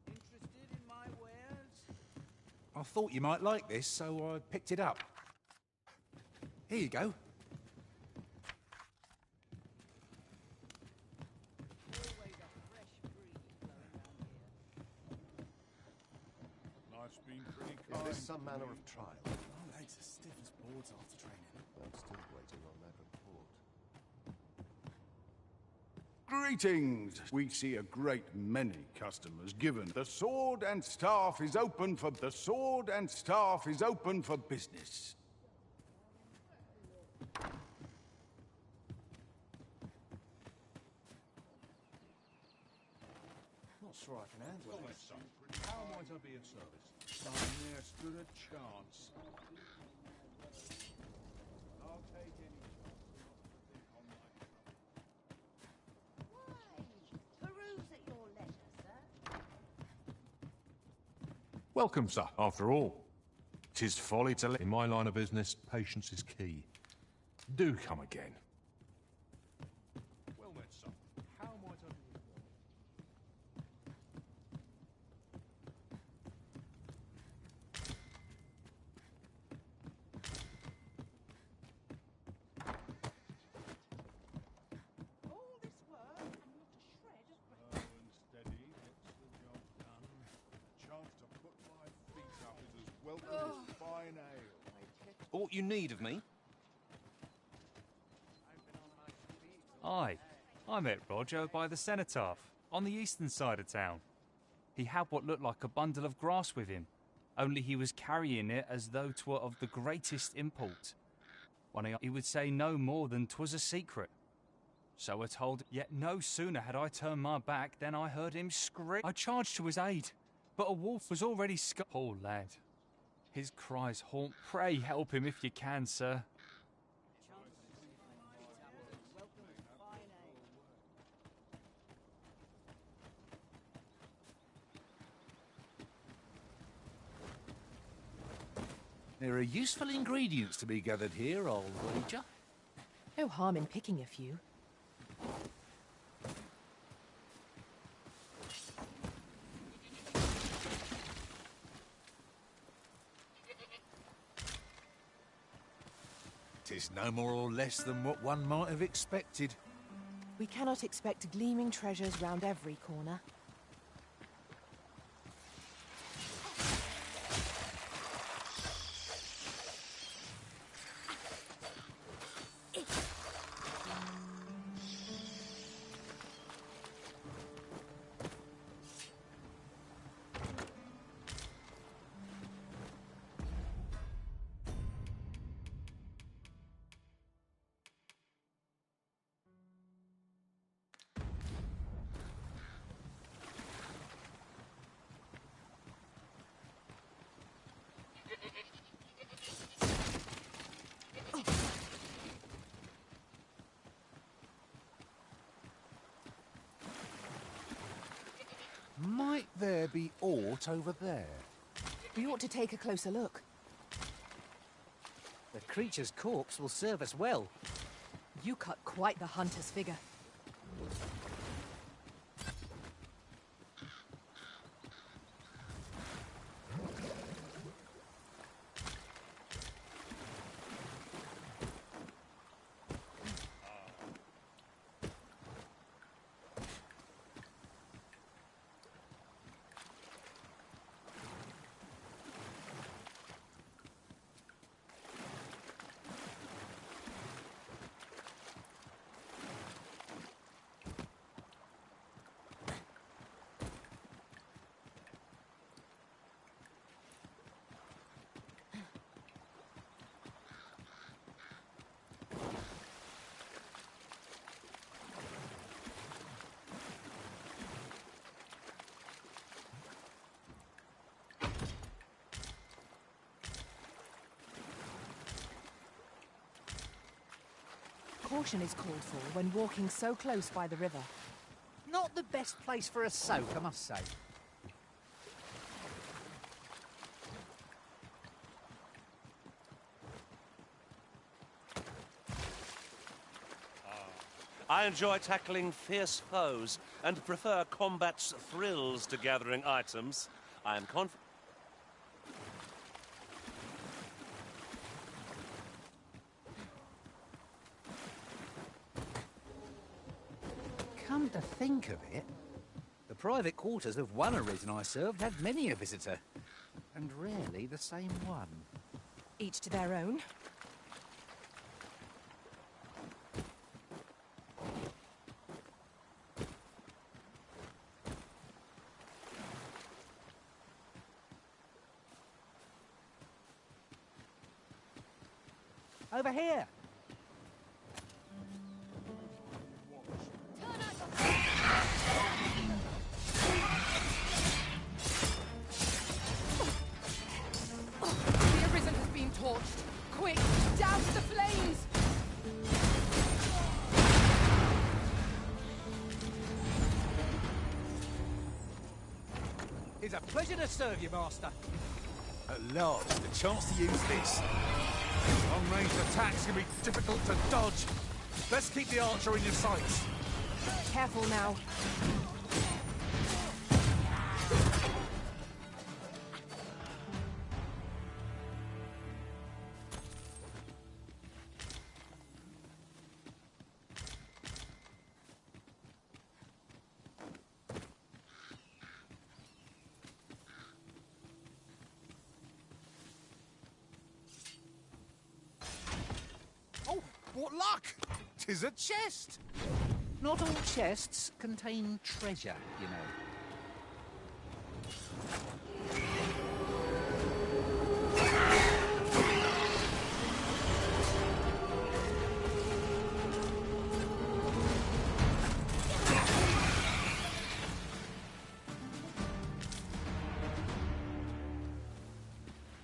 Interested in my wares? I thought you might like this, so I picked it up. Here you go. Life's been pretty Is kind. this some manner of trial? My legs are stiff as boards after training. I'm still waiting on that report. Greetings! We see a great many customers given. The sword and staff is open for... The sword and staff is open for business. Not sure I can handle this. How might I be of service? I ne'er stood a chance. I'll take any... Peruse at your leisure, sir. Welcome, sir. After all, 'tis folly to let... In my line of business, patience is key. Do come again. Well met, son. How might I be of service? All this work and not a shred of Slow and steady gets the job done. A chance to put my feet up is as welcome as fine ale. Aught you need of me? Aye, I met Roger by the cenotaph. on the eastern side of town. He had what looked like a bundle of grass with him, only he was carrying it as though 'twere of the greatest import. When he would say no more than 'twas a secret. So I told him, yet no sooner had I turned my back than I heard him scream. I charged to his aid, but a wolf was already Poor lad. His cries haunt. Pray help him if you can, sir. There are useful ingredients to be gathered here, I'll wager. No harm in picking a few. Tis no more or less than what one might have expected. We cannot expect gleaming treasures round every corner. Might there be aught over there? We ought to take a closer look. The creature's corpse will serve us well. You cut quite the hunter's figure. Caution is called for when walking so close by the river. Not the best place for a soak, I must say. I enjoy tackling fierce foes and prefer combat's thrills to gathering items. I am confident. Come to think of it, the private quarters of one arisen I served had many a visitor, and rarely the same one. Each to their own. Over here! The Arisen has been torched. Quick, douse the flames! It's a pleasure to serve you, Master. At last, a chance to use this. Long-range attacks can be difficult to dodge. Best keep the archer in your sights. Careful now. Oh, what luck! 'Tis a chest! Not all chests contain treasure, you know.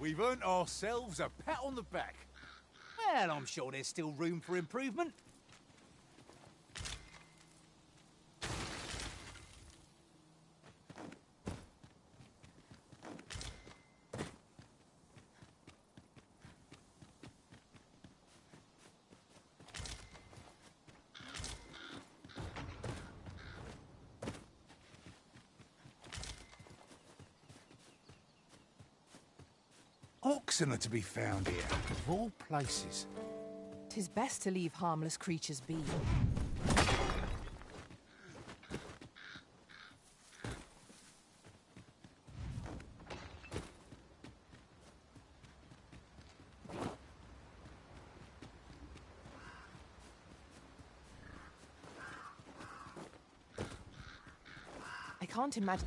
We've earned ourselves a pat on the back. Well, I'm sure there's still room for improvement. Oxen are to be found here, of all places. 'Tis best to leave harmless creatures be. I can't imagine.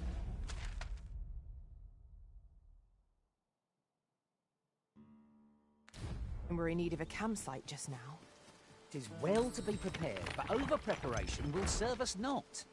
We're in need of a campsite just now. 'Tis well to be prepared, but over-preparation will serve us not.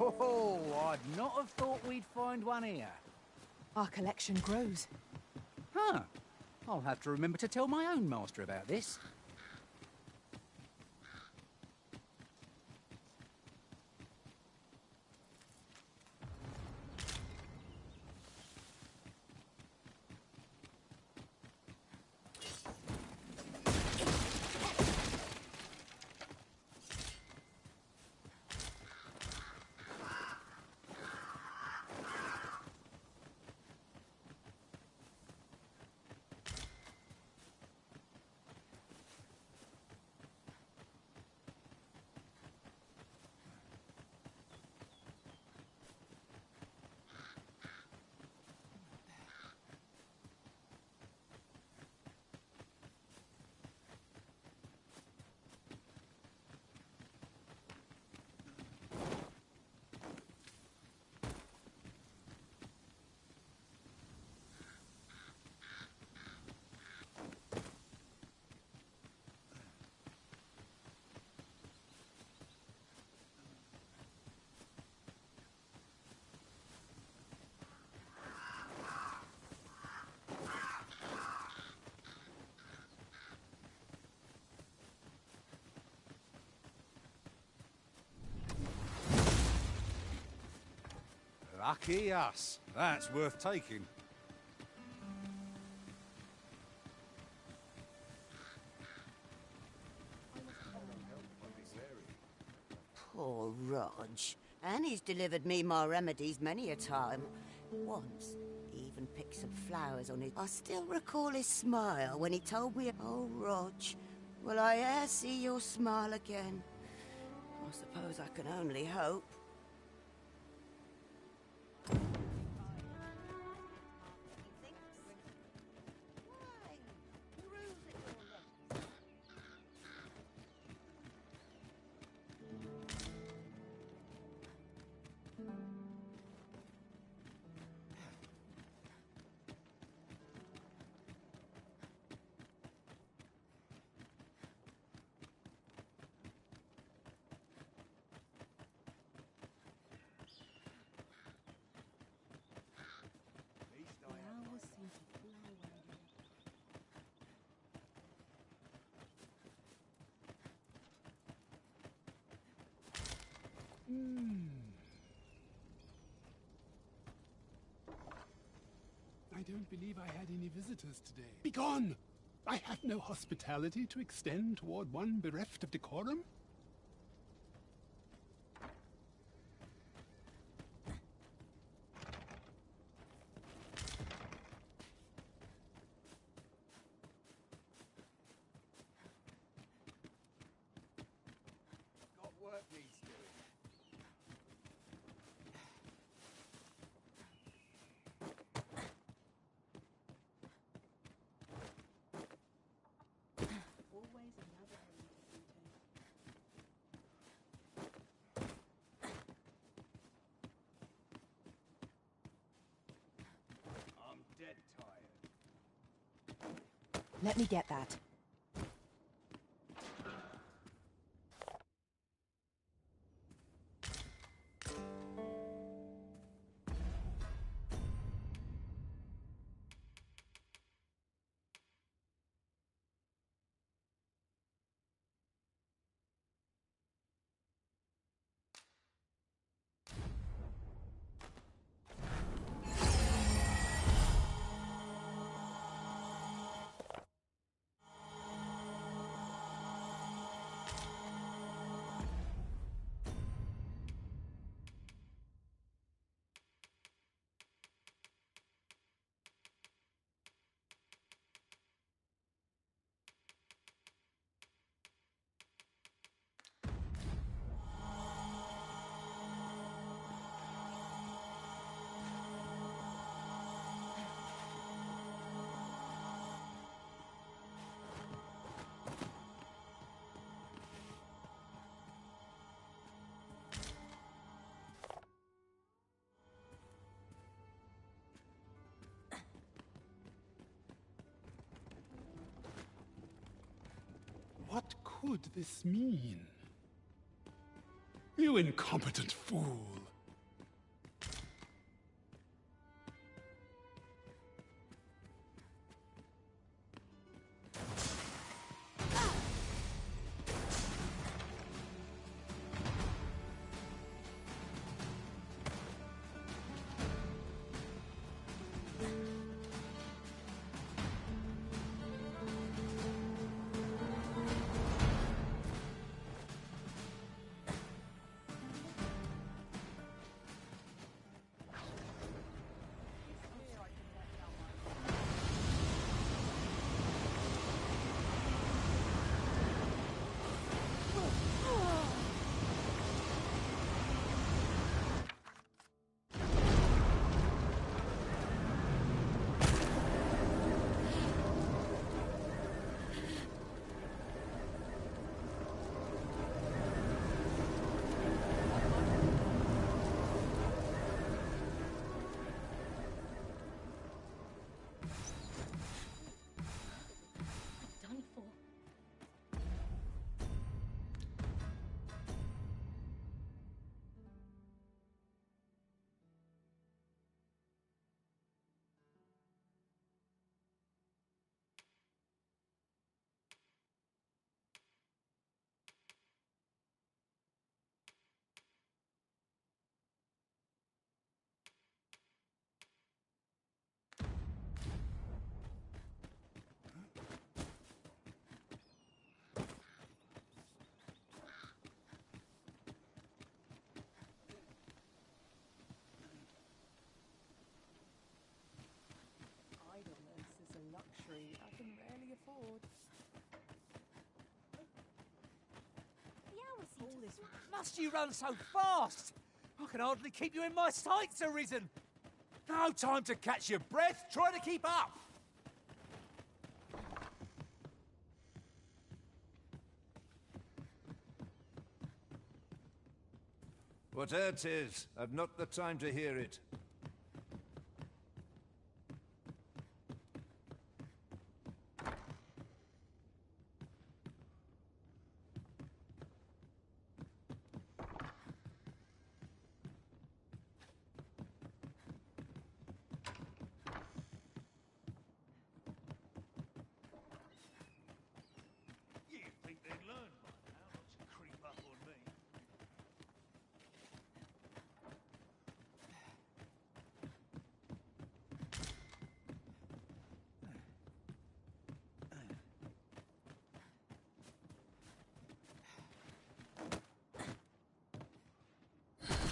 Oh, I'd not have thought we'd find one here. Our collection grows. Huh. I'll have to remember to tell my own master about this. Lucky us. That's worth taking. Poor Rog. And he's delivered me my remedies many a time. Once, he even picked some flowers on it. I still recall his smile when he told me, "Oh, Rog, will I e'er see your smile again?" I suppose I can only hope. I don't believe I had any visitors today. Begone! I have no hospitality to extend toward one bereft of decorum. Got work needs doing. Always another end to be I'm dead tired. Let me get that. What could this mean? You incompetent fool! done for. Idleness is a luxury I can rarely afford. Must you run so fast? I can hardly keep you in my sights, Arisen. No time to catch your breath. Try to keep up. Whatever it is, I've not the time to hear it. You'd think they'd learn by now not to creep up on me.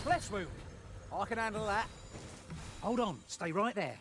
flesh wound. I can handle that. Hold on, stay right there.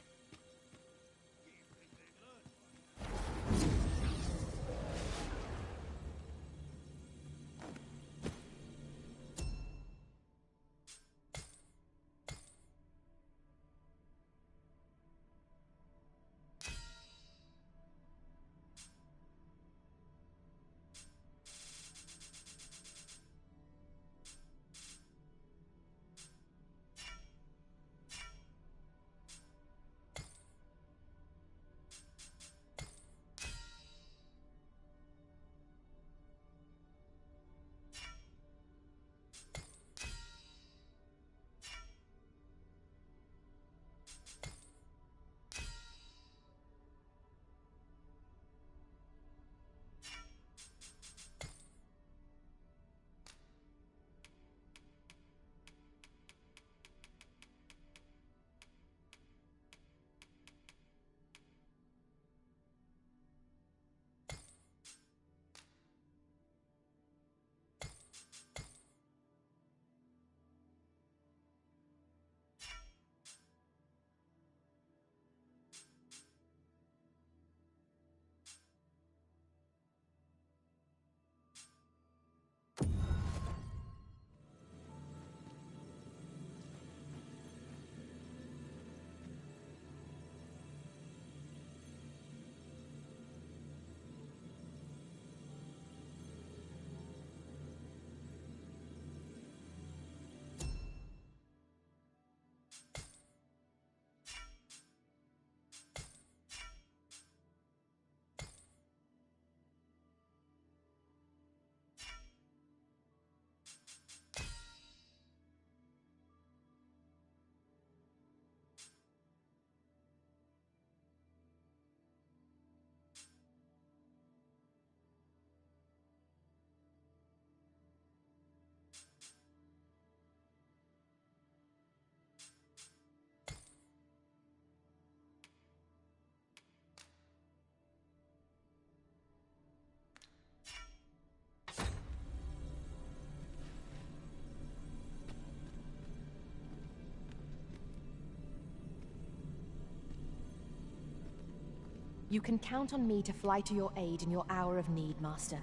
You can count on me to fly to your aid in your hour of need, Master.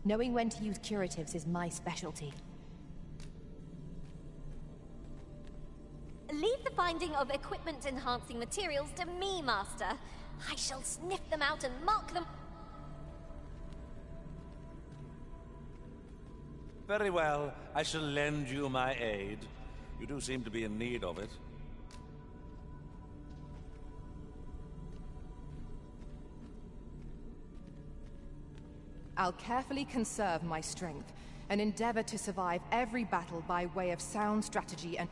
Knowing when to use curatives is my specialty. Leave the finding of equipment-enhancing materials to me, Master. I shall sniff them out and mark them. Very well, I shall lend you my aid. You do seem to be in need of it. I'll carefully conserve my strength and endeavor to survive every battle by way of sound strategy and...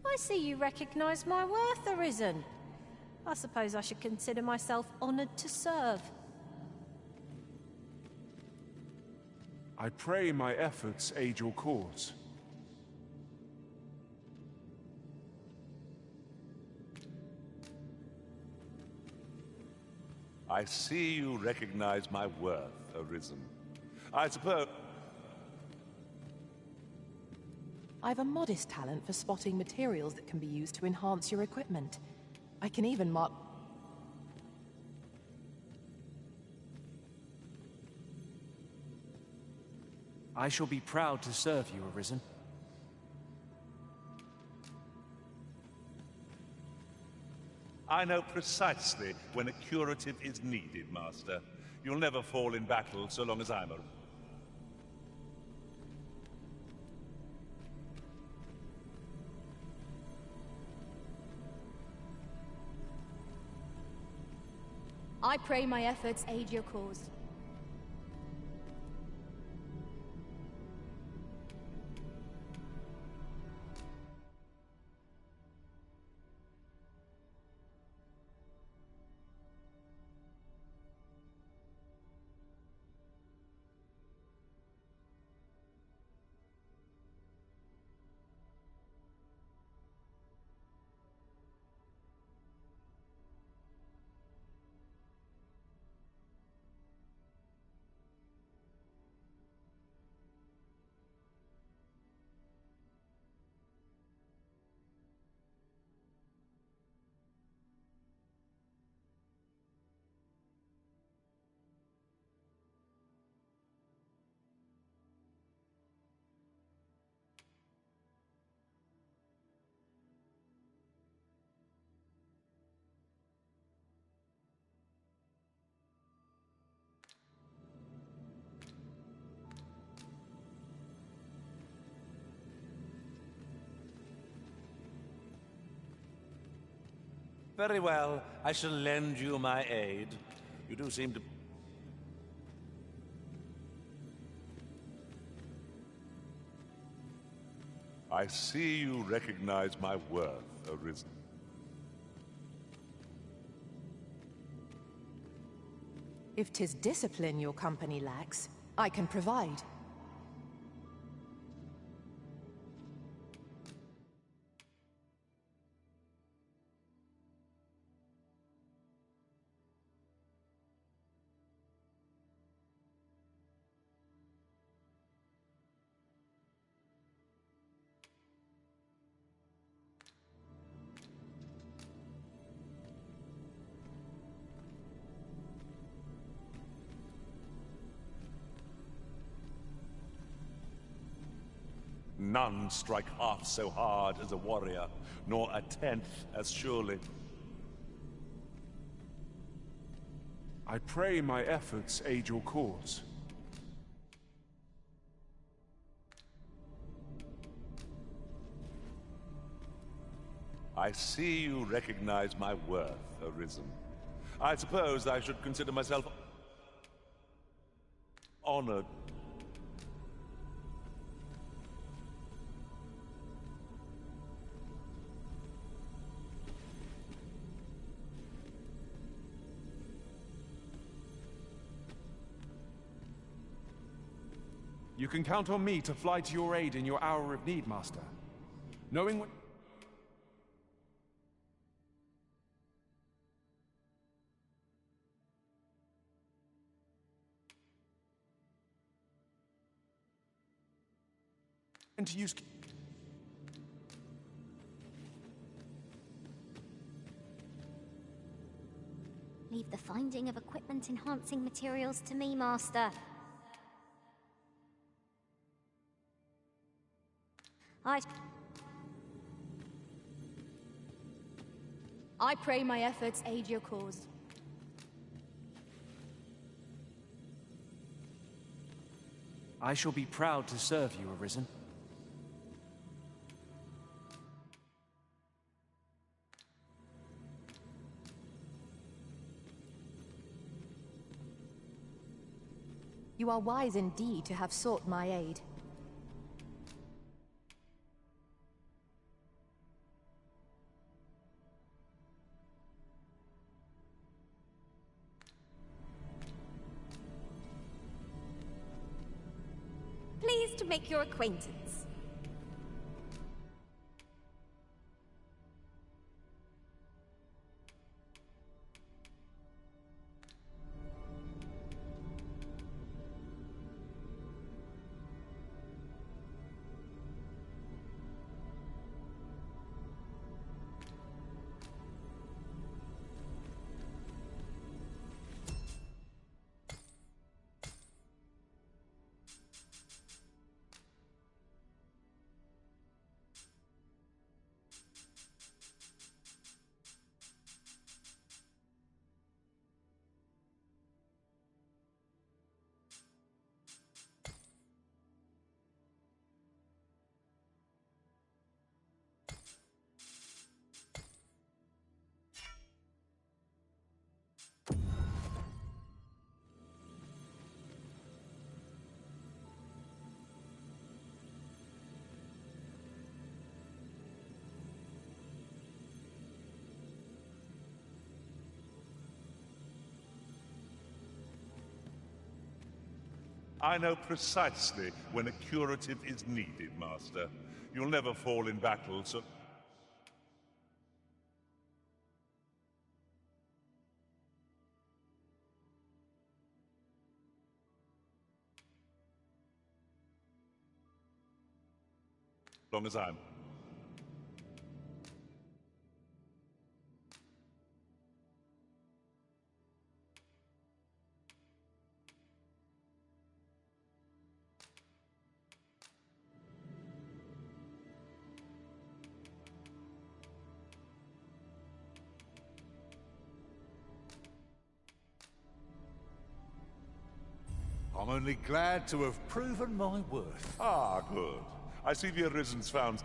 I see you recognize my worth, Arisen. I suppose I should consider myself honored to serve. I pray my efforts aid your cause. I see you recognize my worth, Arisen. I suppose... I've a modest talent for spotting materials that can be used to enhance your equipment. I can even mark... I shall be proud to serve you, Arisen. I know precisely when a curative is needed, Master. You'll never fall in battle so long as I'm around. I pray my efforts aid your cause. Very well, I shall lend you my aid. You do seem to... I see you recognize my worth, Arisen. If 'tis discipline your company lacks, I can provide. None strike half so hard as a warrior, nor a tenth as surely. I pray my efforts aid your cause. I see you recognize my worth, Arisen. I suppose I should consider myself honored. You can count on me to fly to your aid in your hour of need, Master. Knowing what... and to use... Leave the finding of equipment-enhancing materials to me, Master. I pray my efforts aid your cause. I shall be proud to serve you, Arisen. You are wise indeed to have sought my aid. Pleased to make your acquaintance. I know precisely when a curative is needed, Master. You'll never fall in battle, so... long as I'm... I'm only glad to have proven my worth. Ah, good. I see the Arisen's found...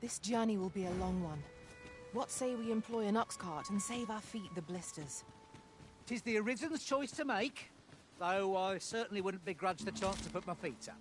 This journey will be a long one. What say we employ an ox cart and save our feet the blisters? 'Tis the Arisen's choice to make, though I certainly wouldn't begrudge the chance to put my feet up.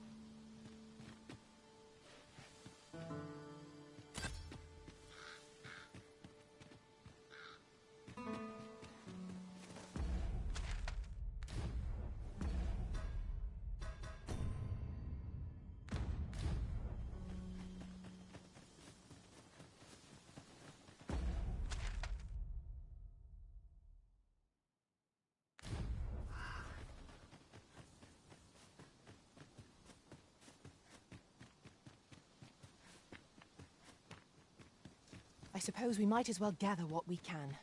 I suppose we might as well gather what we can.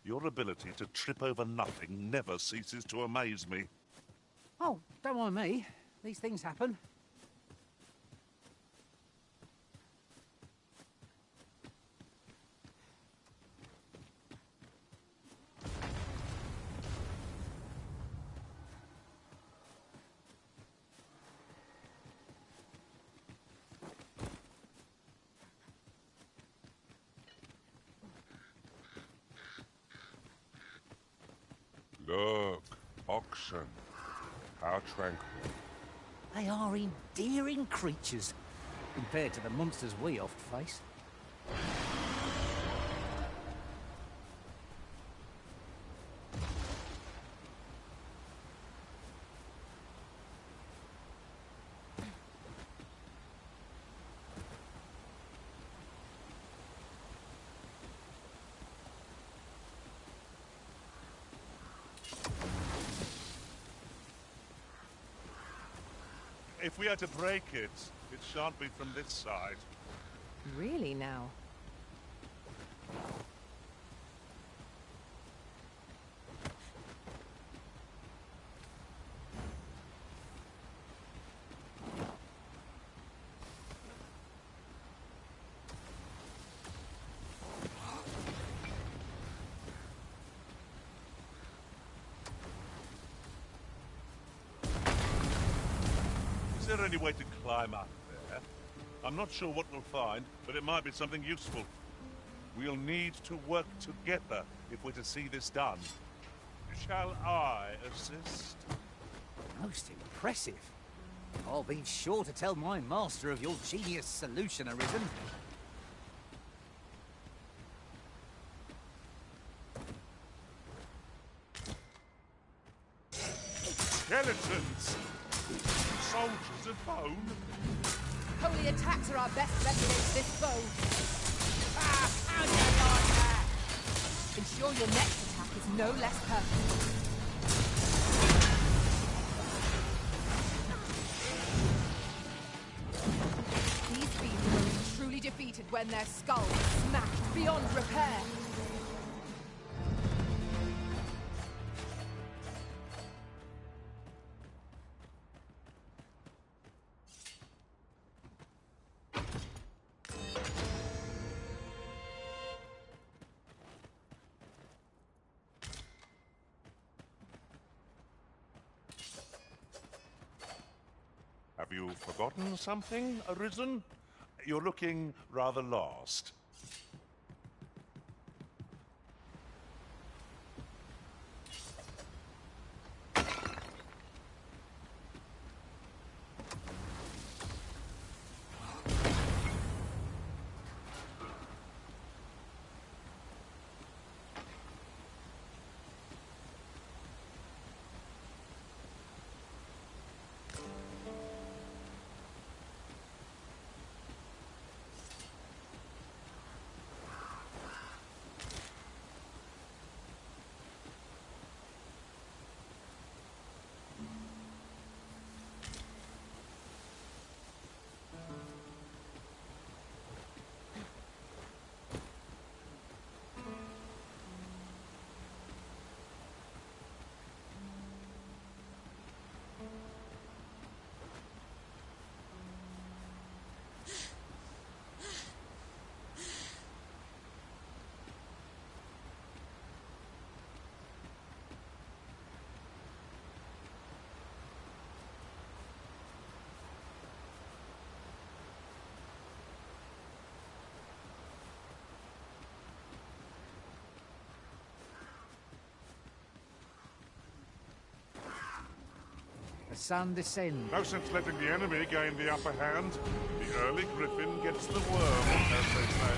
Your ability to trip over nothing never ceases to amaze me. Oh, don't mind me. These things happen. Look, oxen. How tranquil. They are endearing creatures, compared to the monsters we oft face. If we are to break it, it shan't be from this side. Really now? Is there any way to climb up there? I'm not sure what we'll find, but it might be something useful. We'll need to work together if we're to see this done. Shall I assist? Most impressive. I'll be sure to tell my master of your genius solution, Arisen. Skeletons! Soldiers of bone? Holy attacks are our best bet against this foe. Ah, how do you like that? Ensure your next attack is no less perfect. These beasts are only truly defeated when their skulls are smashed beyond repair. Have you forgotten something, Arisen? You're looking rather lost. the sun descends. No sense letting the enemy gain the upper hand. The early griffin gets the worm, as they say.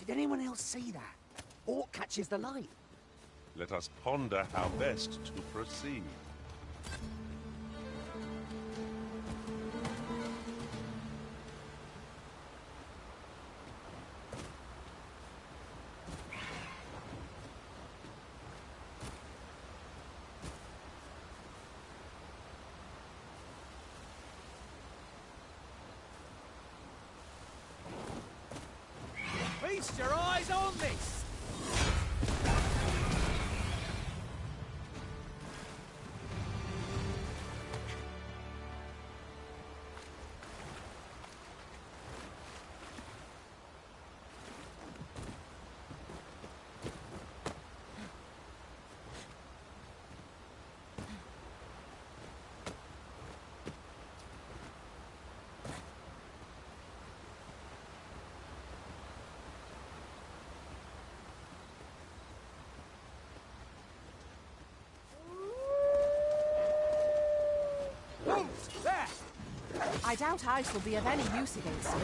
Did anyone else see that? Orc catches the light. Let us ponder how best to proceed. Feast your eyes on this! I doubt ice will be of any use against it.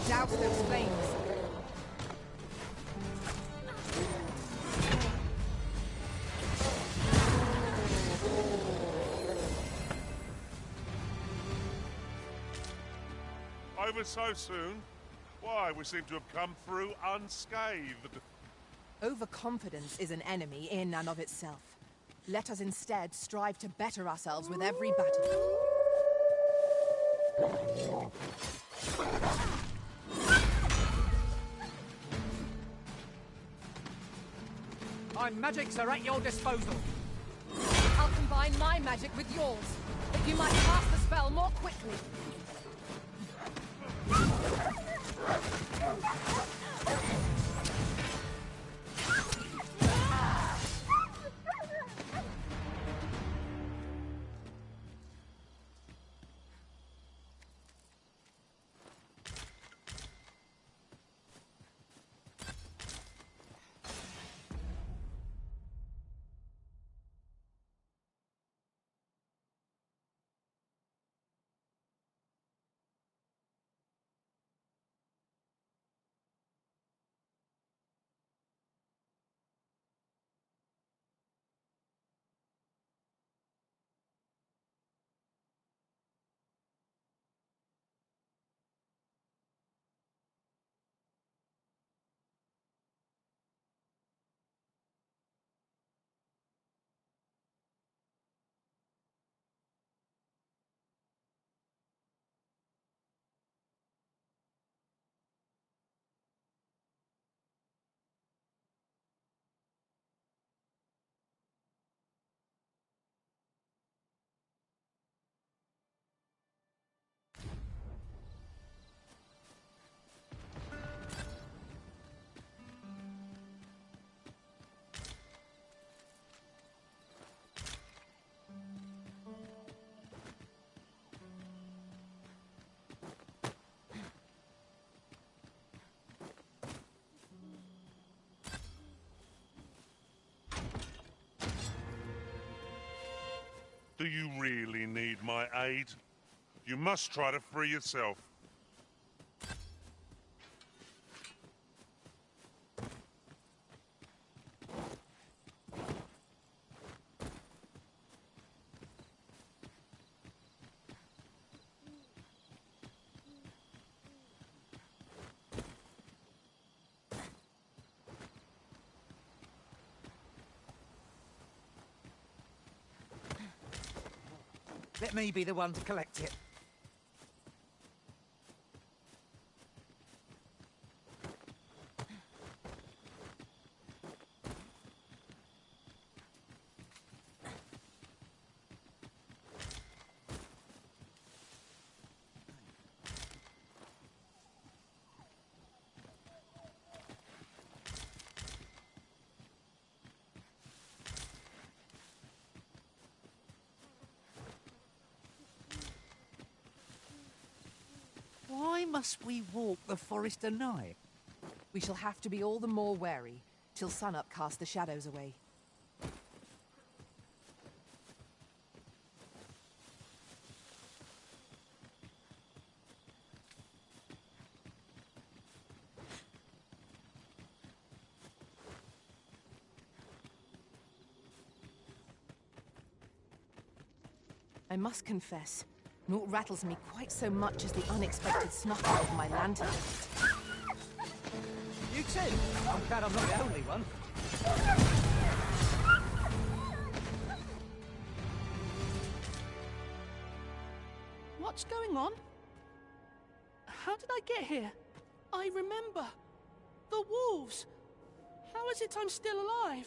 Douse those flames. Over so soon? Why, we seem to have come through unscathed. Overconfidence is an enemy in and of itself. Let us instead strive to better ourselves with every battle. My magics are at your disposal. I'll combine my magic with yours, that you might cast the spell more quickly. Do you really need my aid? You must try to free yourself. Let me be the one to collect it. Why must we walk the forest at night? We shall have to be all the more wary, till sunup casts the shadows away. I must confess, naught rattles me quite so much as the unexpected snuffle of my lantern. You too? I'm glad I'm not the only one. What's going on? How did I get here? I remember. The wolves. How is it I'm still alive?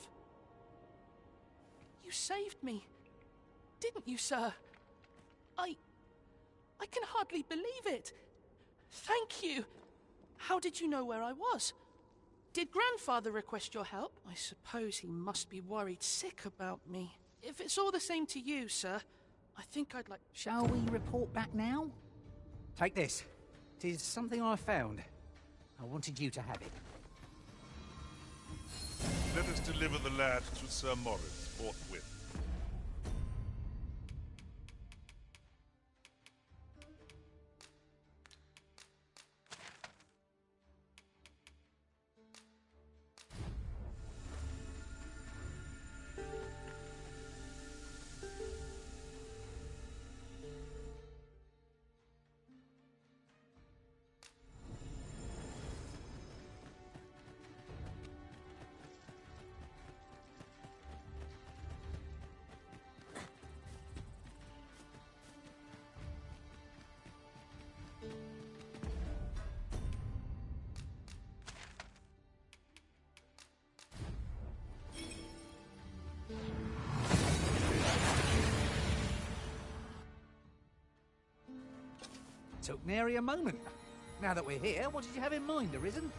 You saved me. Didn't you, sir? I can hardly believe it. Thank you. How did you know where I was? Did Grandfather request your help? I suppose he must be worried sick about me. If it's all the same to you, sir, I think I'd like... Shall we report back now? Take this. It is something I found. I wanted you to have it. Let us deliver the lad to Sir Morris forthwith. took nary a moment. Now that we're here, what did you have in mind, Arisen?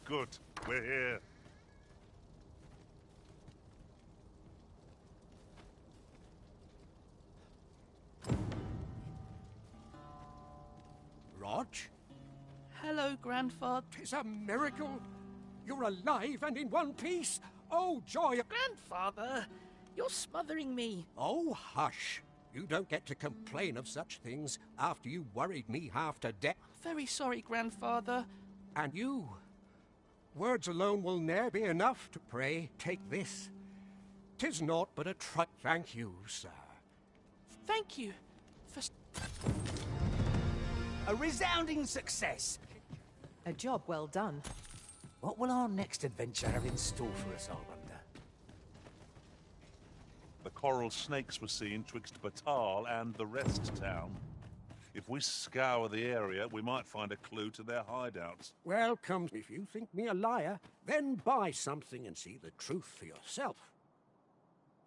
Good. We're here. Rog? Hello, Grandfather. 'Tis a miracle. You're alive and in one piece. Oh, joy. Grandfather, you're smothering me. Oh, hush. You don't get to complain of such things after you worried me half to death. Very sorry, Grandfather. And you. Words alone will ne'er be enough to pray. Take this. 'Tis naught but a thank you, sir. Thank you for... A resounding success. A job well done. What will our next adventure have in store for us, I wonder? The coral snakes were seen twixt Batal and the rest town. If we scour the area, we might find a clue to their hideouts. Welcome. If you think me a liar, then buy something and see the truth for yourself.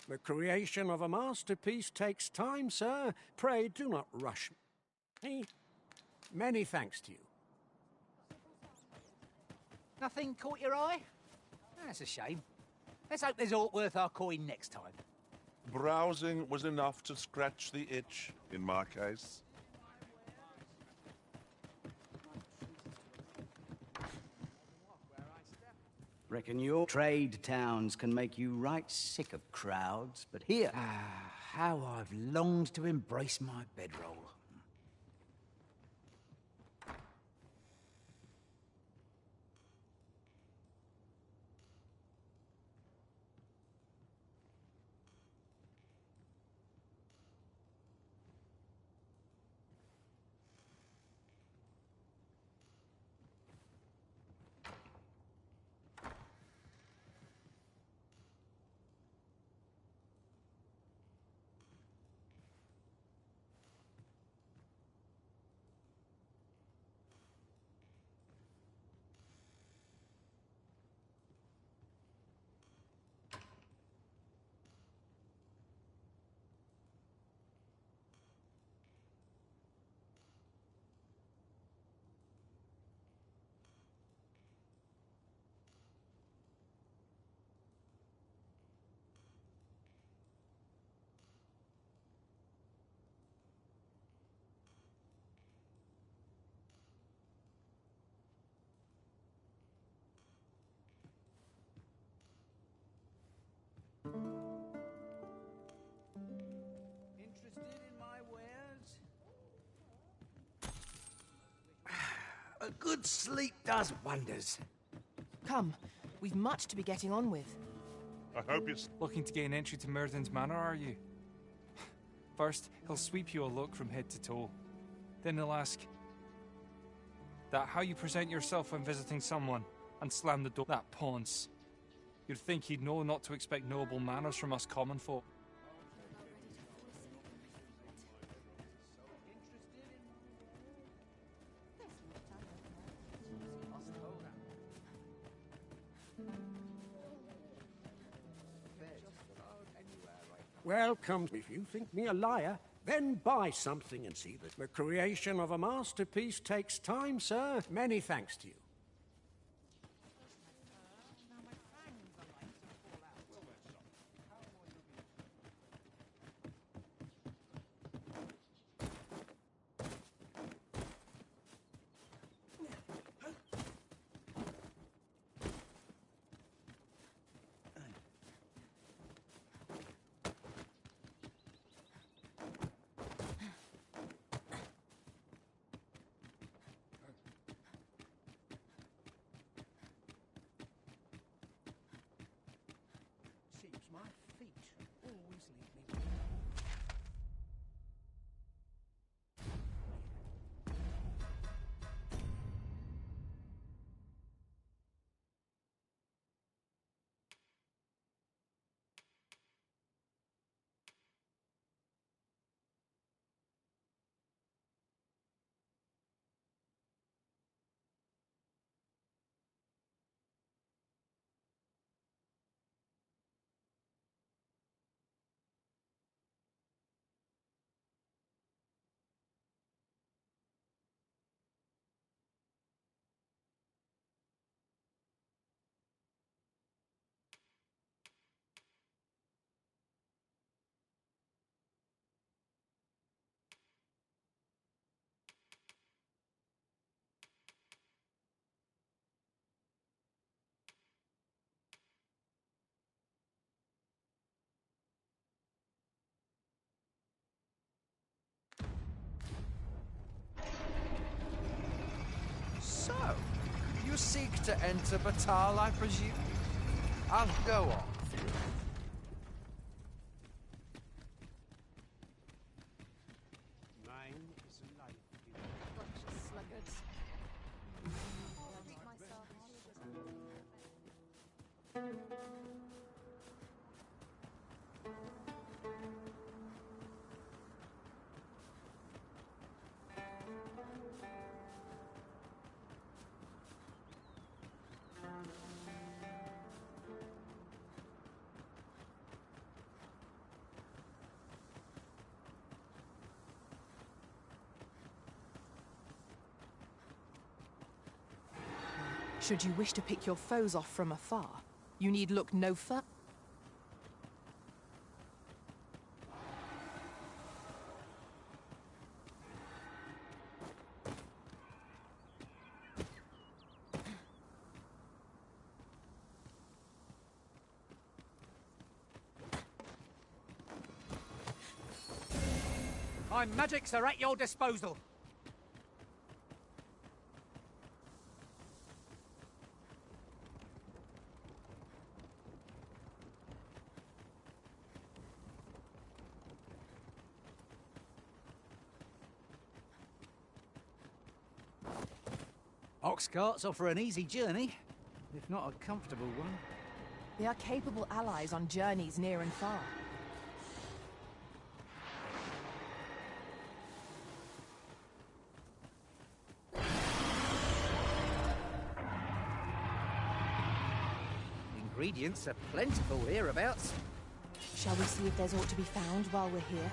The creation of a masterpiece takes time, sir. Pray do not rush me. Many thanks to you. Nothing caught your eye? That's a shame. Let's hope there's aught worth our coin next time. Browsing was enough to scratch the itch, in my case. Reckon your trade towns can make you right sick of crowds, but here... how I've longed to embrace my bedroll. Interested in my wares? A good sleep does wonders. Come, we've much to be getting on with. I hope you're... Looking to gain entry to Myrddin's Manor, are you? First, he'll sweep you a look from head to toe. Then he'll ask that how you present yourself when visiting someone, and slam the door. That paunce. You'd think he'd know not to expect noble manners from us common folk. Welcome. If you think me a liar, then buy something and see that the creation of a masterpiece takes time, sir. Many thanks to you. Seems my feet always lead me. seek to enter Batal, I presume? I'll go on. Mine is a life. Bunch of sluggards. Should you wish to pick your foes off from afar, you need look no further. My magics are at your disposal. Ox carts offer an easy journey, if not a comfortable one. They are capable allies on journeys near and far. Ingredients are plentiful hereabouts. Shall we see if there's aught to be found while we're here?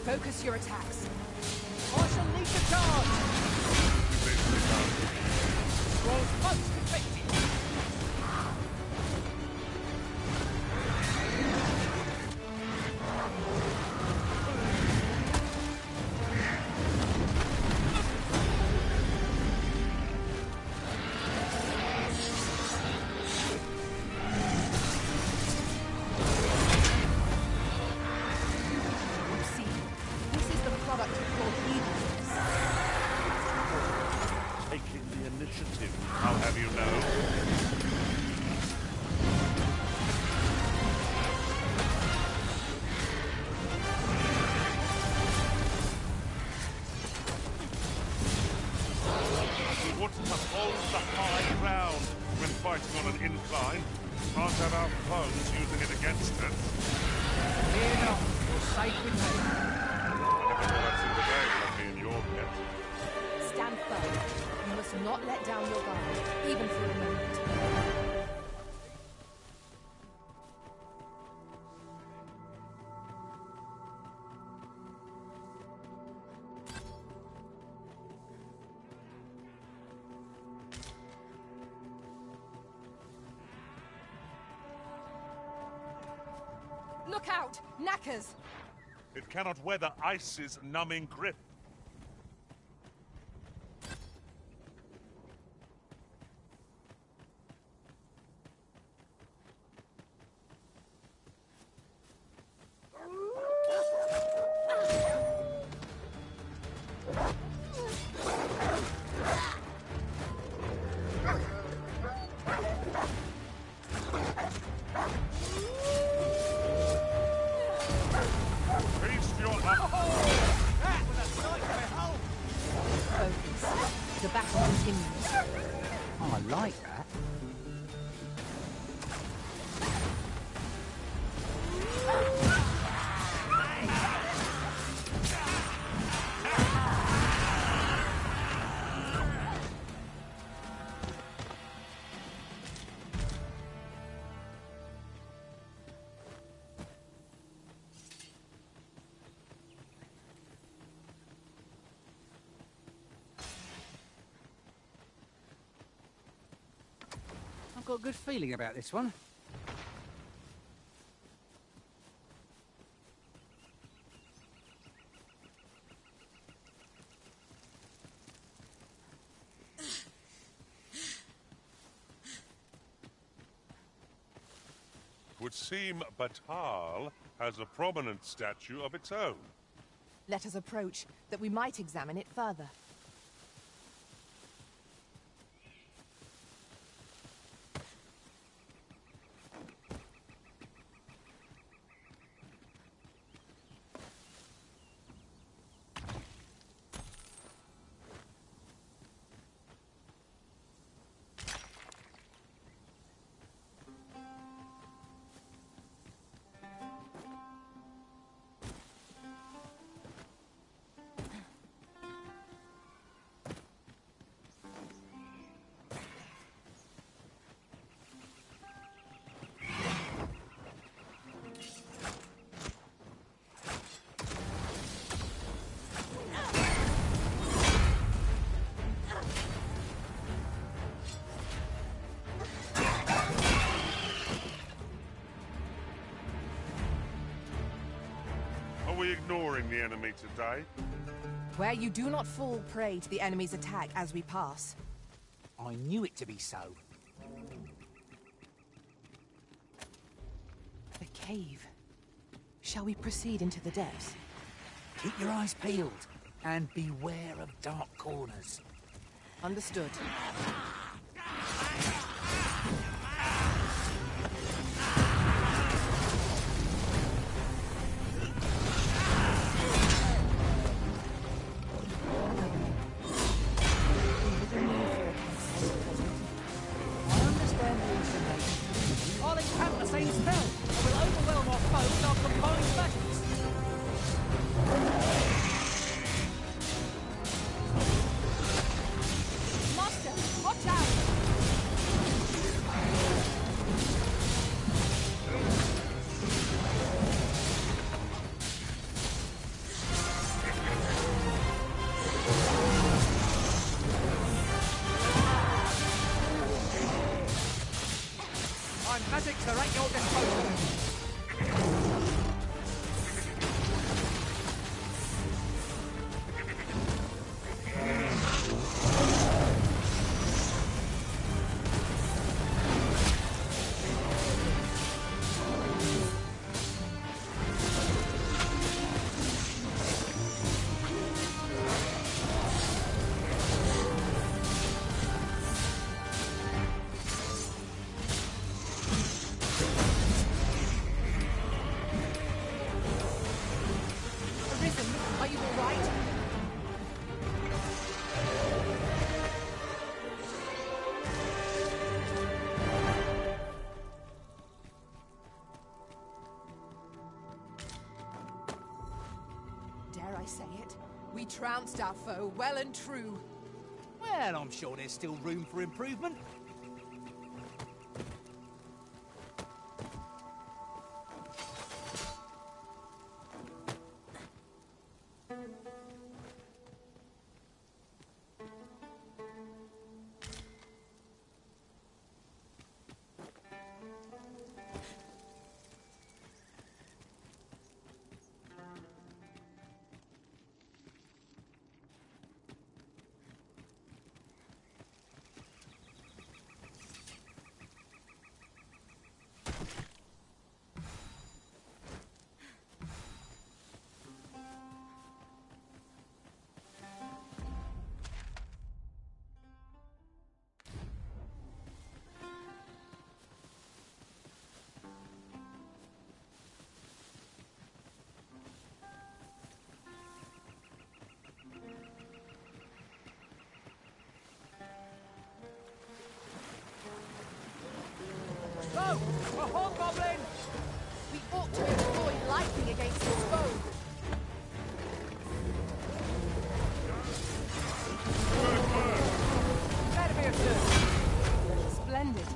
Focus your attacks. I shall lead the charge! Scrolls most effective! Taking the initiative, I'll have you know. We want to hold the high ground when fighting on an incline. Can't have our foes using it against us. Fear not, you're safe with me. I never thought I'd see the day when I'd be in your pit. Stand firm. You must not let down your guard, even for a moment. Look out! Knackers! It cannot weather ice's numbing grip. Focus. The battle continues. I like that. I've got a good feeling about this one. Would seem Batal has a prominent statue of its own. Let us approach, that we might examine it further. Are we ignoring the enemy today? Where you do not fall prey to the enemy's attack as we pass. I knew it to be so. The cave. Shall we proceed into the depths? Keep your eyes peeled, and beware of dark corners. Understood. I'll encamp the same spell, and will overwhelm our foe with our combined magics. Master, watch out! My magics are at your disposal. Arisen, are you all right? Dare I say it? We trounced our foe well and true. Well, I'm sure there's still room for improvement. Go! A hobgoblin! We ought to employ lightning against this foe. Better be a Splendid.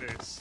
this.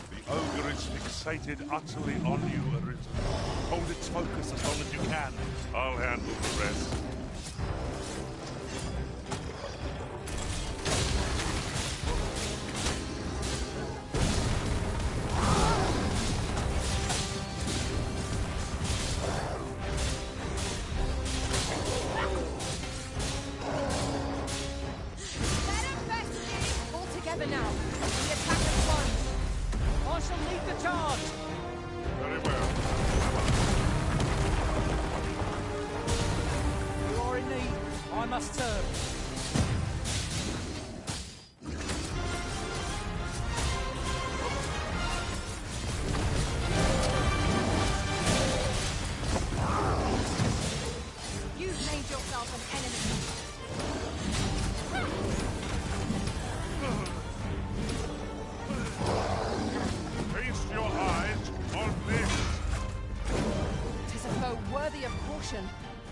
The ogre is fixated utterly on you, Arisen. Hold its focus as long as you can. I'll handle the rest. All together now. The attack at once. I shall lead the charge. Very well. You are in need. I must serve. You've made yourself an enemy. Feast your eyes on this. 'Tis a foe worthy of caution.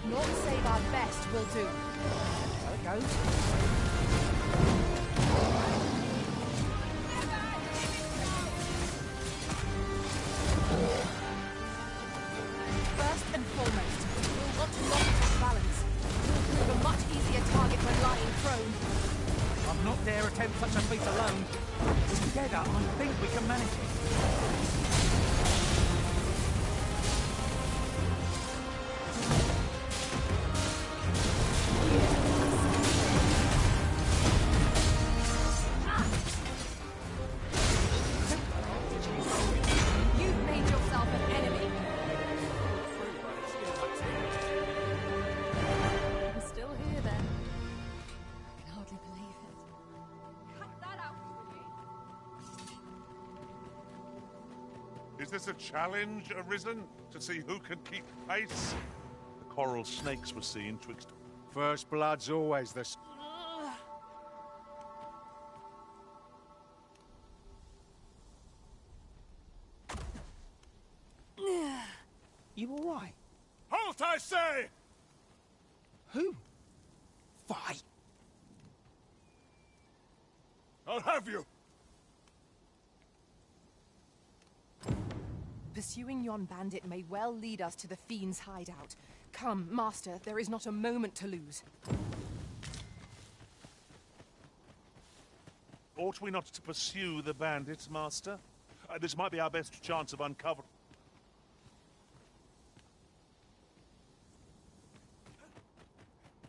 Naught save our best will do. There it goes. First and foremost, we'll want to lock its balance. We'll prove a much easier target when lying prone. I'll not dare attempt such a feat alone. Together, I think we can manage it. You've made yourself an enemy. I'm still here then. I can hardly believe it. Cut that out, will you? Is this a challenge, Arisen? To see who can keep pace? The coral snakes were seen twixt... First blood's always the... You all right? Halt, I say! Who? Fight! I'll have you! Pursuing yon bandit may well lead us to the fiend's hideout. Come, Master, there is not a moment to lose. Ought we not to pursue the bandits, Master? This might be our best chance of uncovering...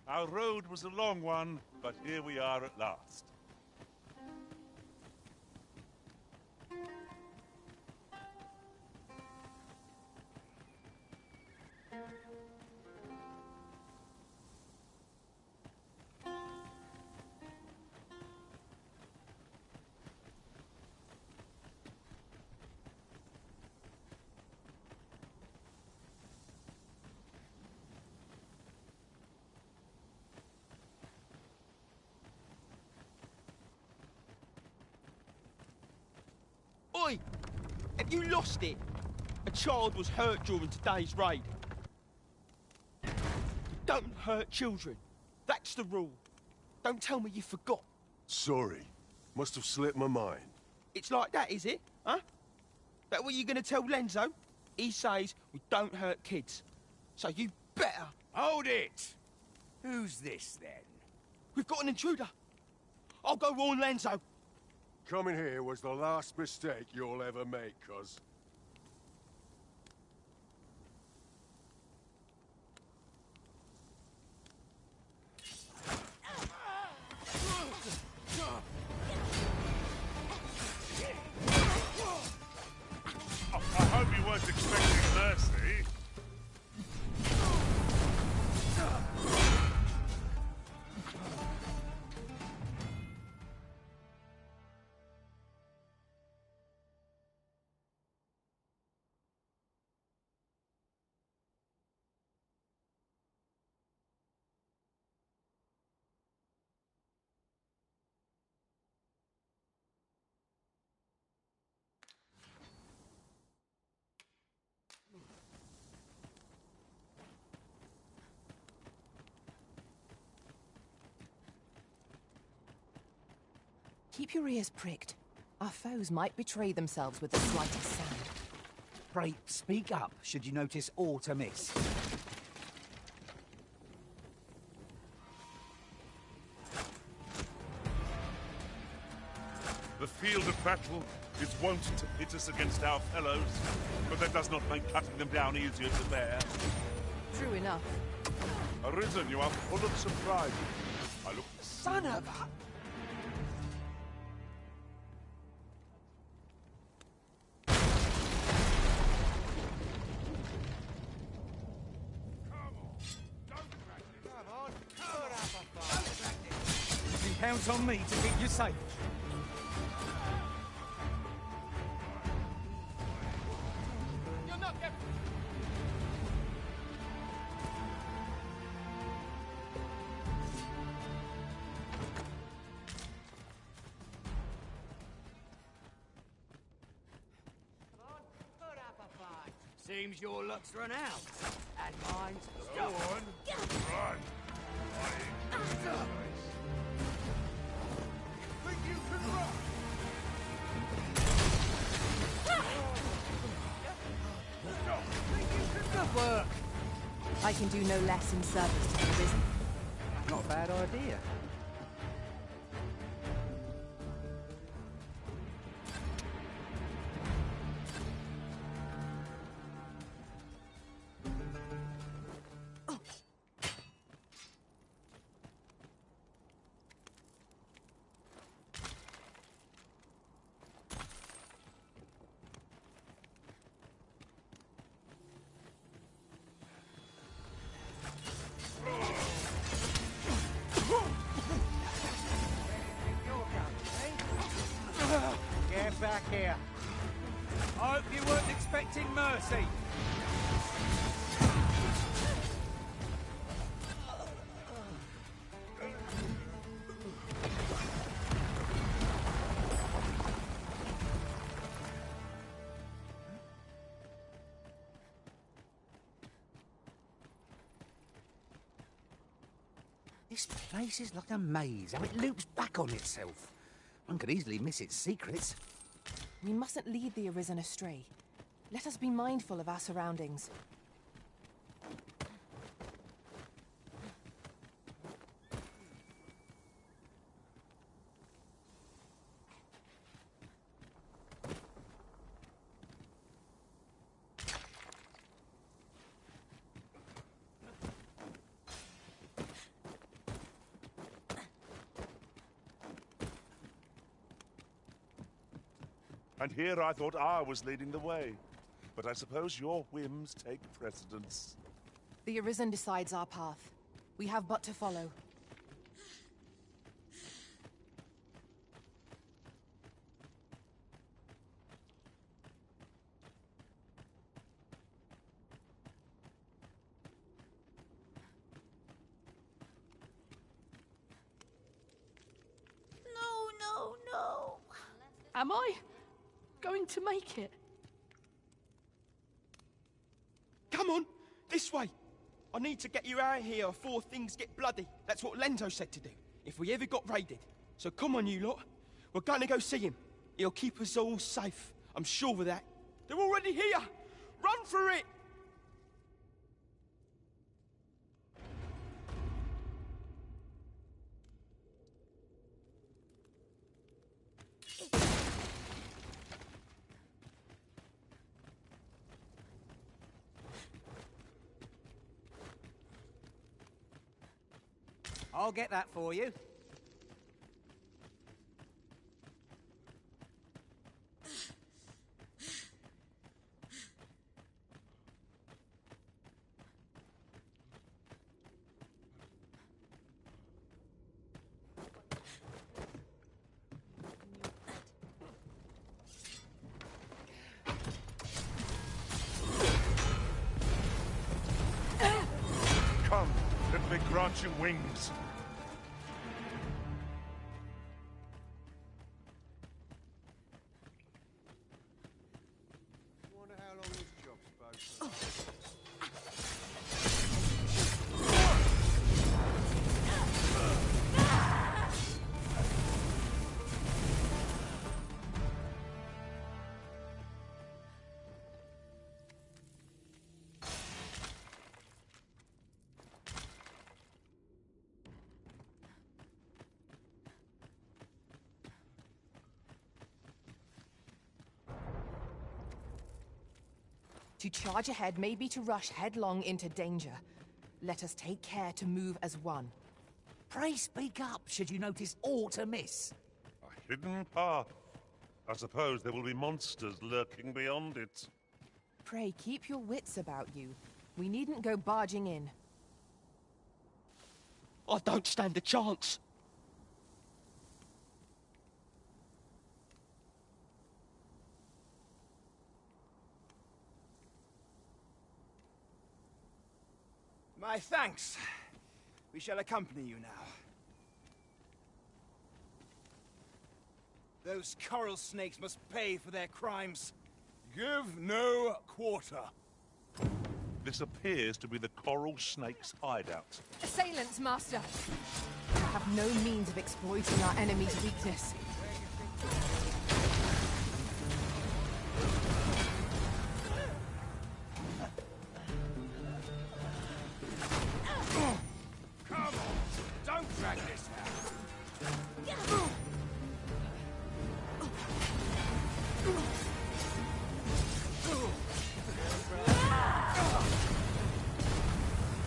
Our road was a long one, but here we are at last. Oi! Have you lost it? A child was hurt during today's raid. Don't hurt children. That's the rule. Don't tell me you forgot. Sorry. Must have slipped my mind. It's like that, is it? Huh? But what are you going to tell Lenzo? He says we don't hurt kids. So you better... Hold it! Who's this, then? We've got an intruder. I'll go warn Lenzo. Coming here was the last mistake you'll ever make, cuz. I hope you weren't expecting mercy. Keep your ears pricked. Our foes might betray themselves with the slightest sound. Pray, speak up should you notice aught amiss. The field of battle is wont to pit us against our fellows, but that does not make cutting them down easier to bear. True enough. Arisen, you are full of surprise. I look... Son of a... You can count on me to keep you safe. You're not getting... Seems your luck's run out. And mine's Go on. Run. Think you can run? Good work. I can do no less in service to the Risen. Not a bad idea. Get back here. I hope you weren't expecting mercy. This place is like a maze, how it loops back on itself. One could easily miss its secrets. We mustn't lead the Arisen astray. Let us be mindful of our surroundings. And here I thought I was leading the way. But I suppose your whims take precedence. The Arisen decides our path. We have but to follow. No. Am I going to make it? Come on, this way. I need to get you out of here before things get bloody. That's what Lenzo said to do, if we ever got raided. So come on, you lot. We're going to go see him. He'll keep us all safe. I'm sure of that. They're already here! Run for it! I'll get that for you. Come, let me grant you wings. Wonder how long this job's supposed to To charge ahead may be to rush headlong into danger. Let us take care to move as one. Pray speak up, should you notice aught amiss. A hidden path. I suppose there will be monsters lurking beyond it. Pray keep your wits about you. We needn't go barging in. I don't stand a chance. My thanks. We shall accompany you now. Those coral snakes must pay for their crimes. Give no quarter. This appears to be the coral snake's hideout. Assailants, Master! We have no means of exploiting our enemy's weakness. Come on! Don't drag this out!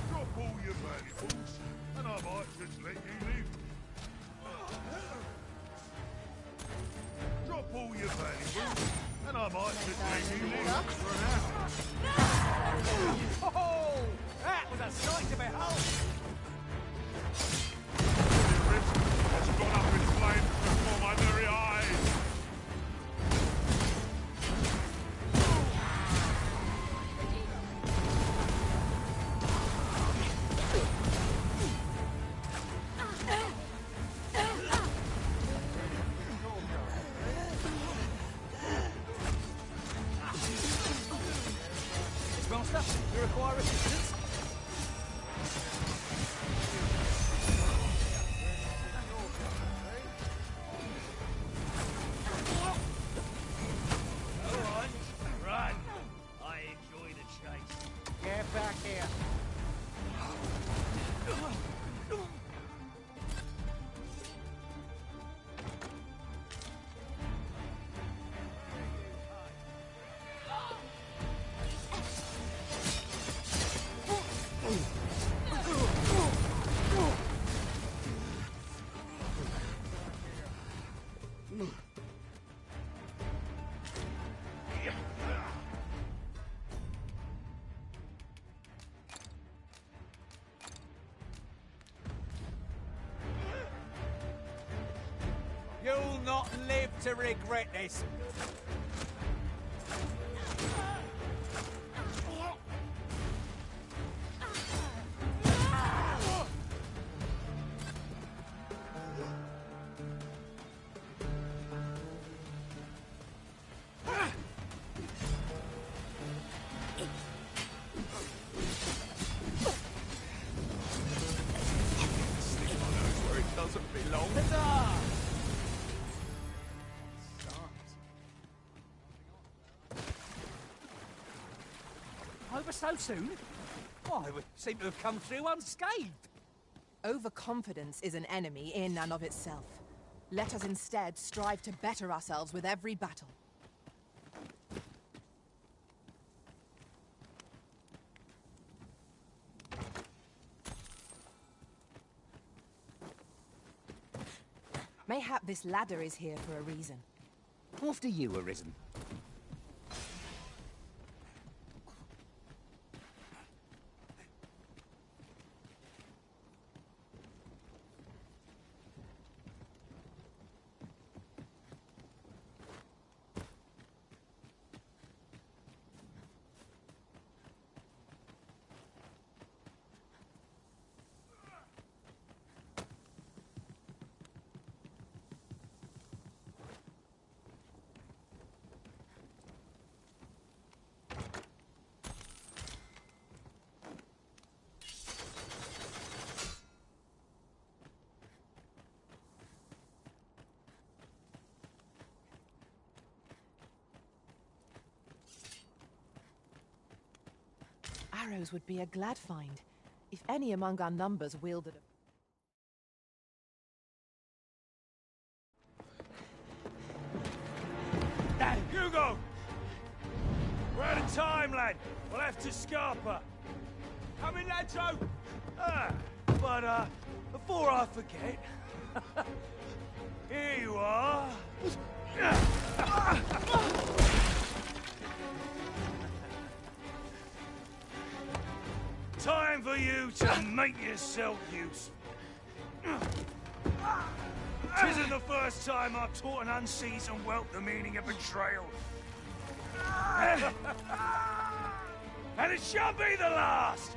Drop all your valuables, and I might just let you live. Drop all your valuables, and I might just let you live. Oh! That was a sight to behold! The rift has gone up in flames before my very eyes. Master, you require assistance? Go on, run! I enjoy the chase. Get back here. You'll not live to regret this. Where it doesn't belong. ever so soon? Why, we seem to have come through unscathed. Overconfidence is an enemy in and of itself. Let us instead strive to better ourselves with every battle. Mayhap this ladder is here for a reason. After you, Arisen. Arrows would be a glad find, if any among our numbers wielded a... Hugo! We're out of time, lad. We'll have to scarper. Come in, Lanzo! But before I forget... here you are. Time for you to make yourself useful. Tisn't the first time I've taught an unseasoned whelp the meaning of betrayal. And it shan't be the last!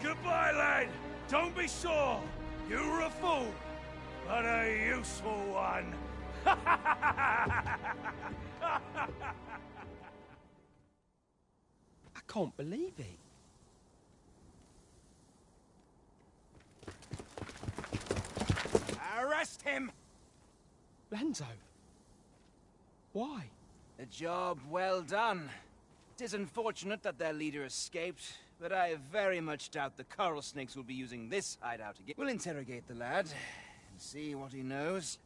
Goodbye, lad. Don't be sore. You were a fool, but a useful one. I can't believe it. Arrest him! Lanzo. Why? A job well done. It is unfortunate that their leader escaped, but I very much doubt the coral snakes will be using this hideout again. We'll interrogate the lad and see what he knows.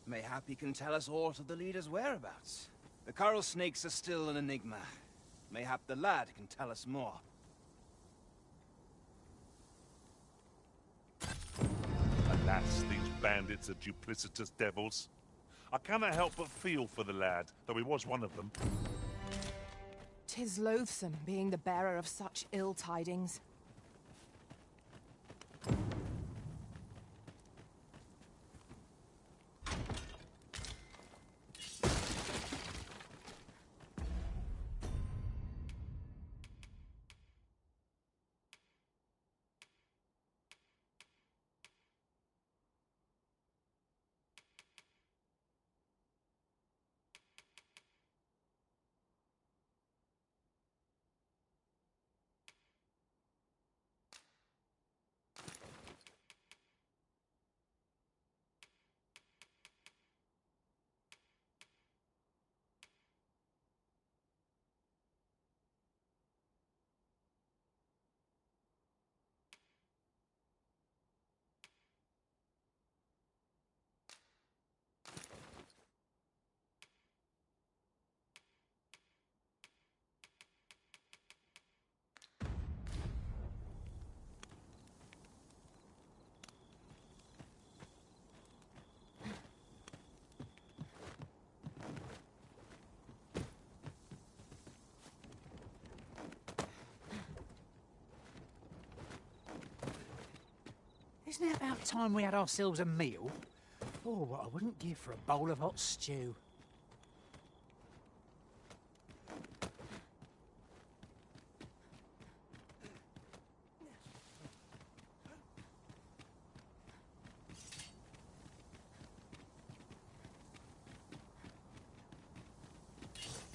Mayhap he can tell us aught of the leader's whereabouts. The coral snakes are still an enigma. Mayhap the lad can tell us more. Alas, these bandits are duplicitous devils. I cannot help but feel for the lad, though he was one of them. 'Tis loathsome being the bearer of such ill tidings. Isn't it about time we had ourselves a meal? Oh, what I wouldn't give for a bowl of hot stew.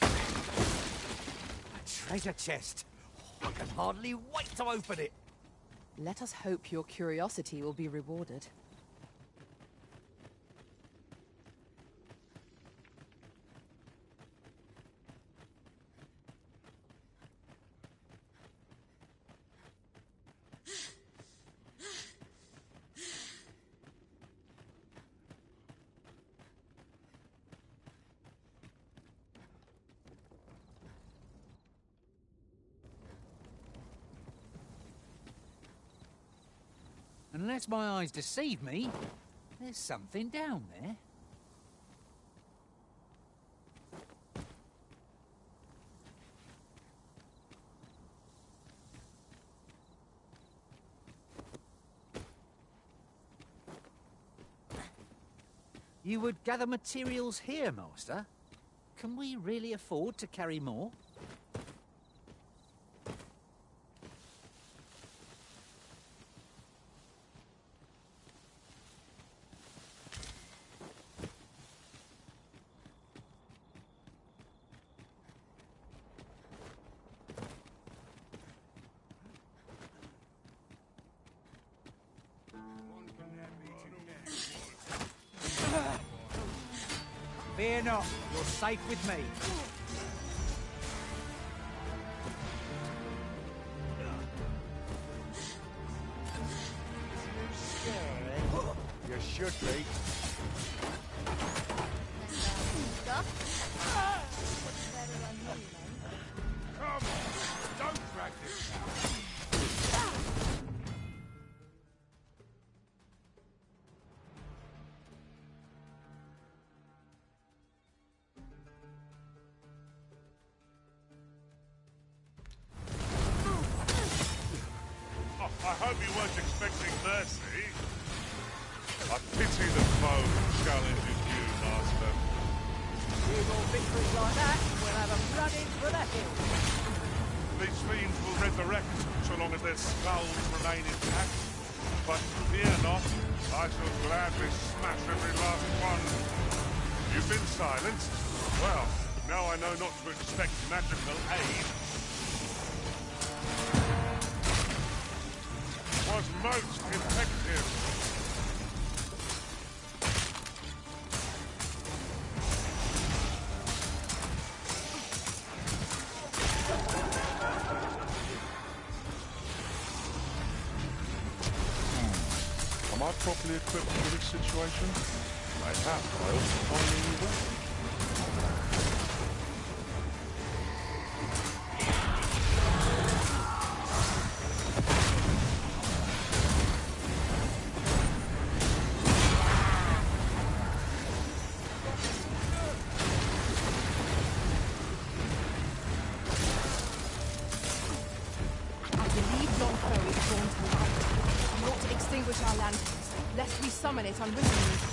A treasure chest. I can hardly wait to open it. Let us hope your curiosity will be rewarded. Unless my eyes deceive me, there's something down there. You would gather materials here, Master? Can we really afford to carry more? Fear not, you're safe with me. You should be. Come on, don't drag this out. I hope you weren't expecting mercy. I pity the foe who challenges you, Master. Few more victories like that, we'll have them running for the hill. These fiends will resurrect so long as their skulls remain intact. But fear not, I shall gladly smash every last one. You've been silenced? Well, now I know not to expect magical aid. Was most effective. Am I properly equipped for this situation? Mayhap I ought to find a new weapon. Our lanterns, lest we summon it unwittingly.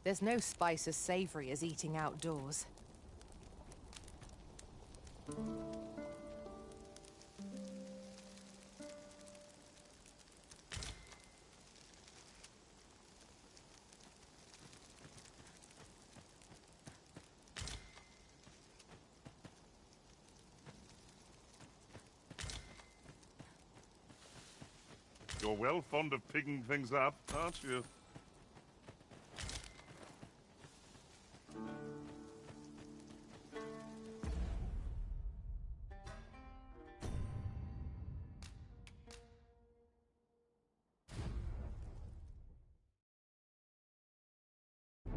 There's no spice as savory as eating outdoors. You're well fond of picking things up, aren't you?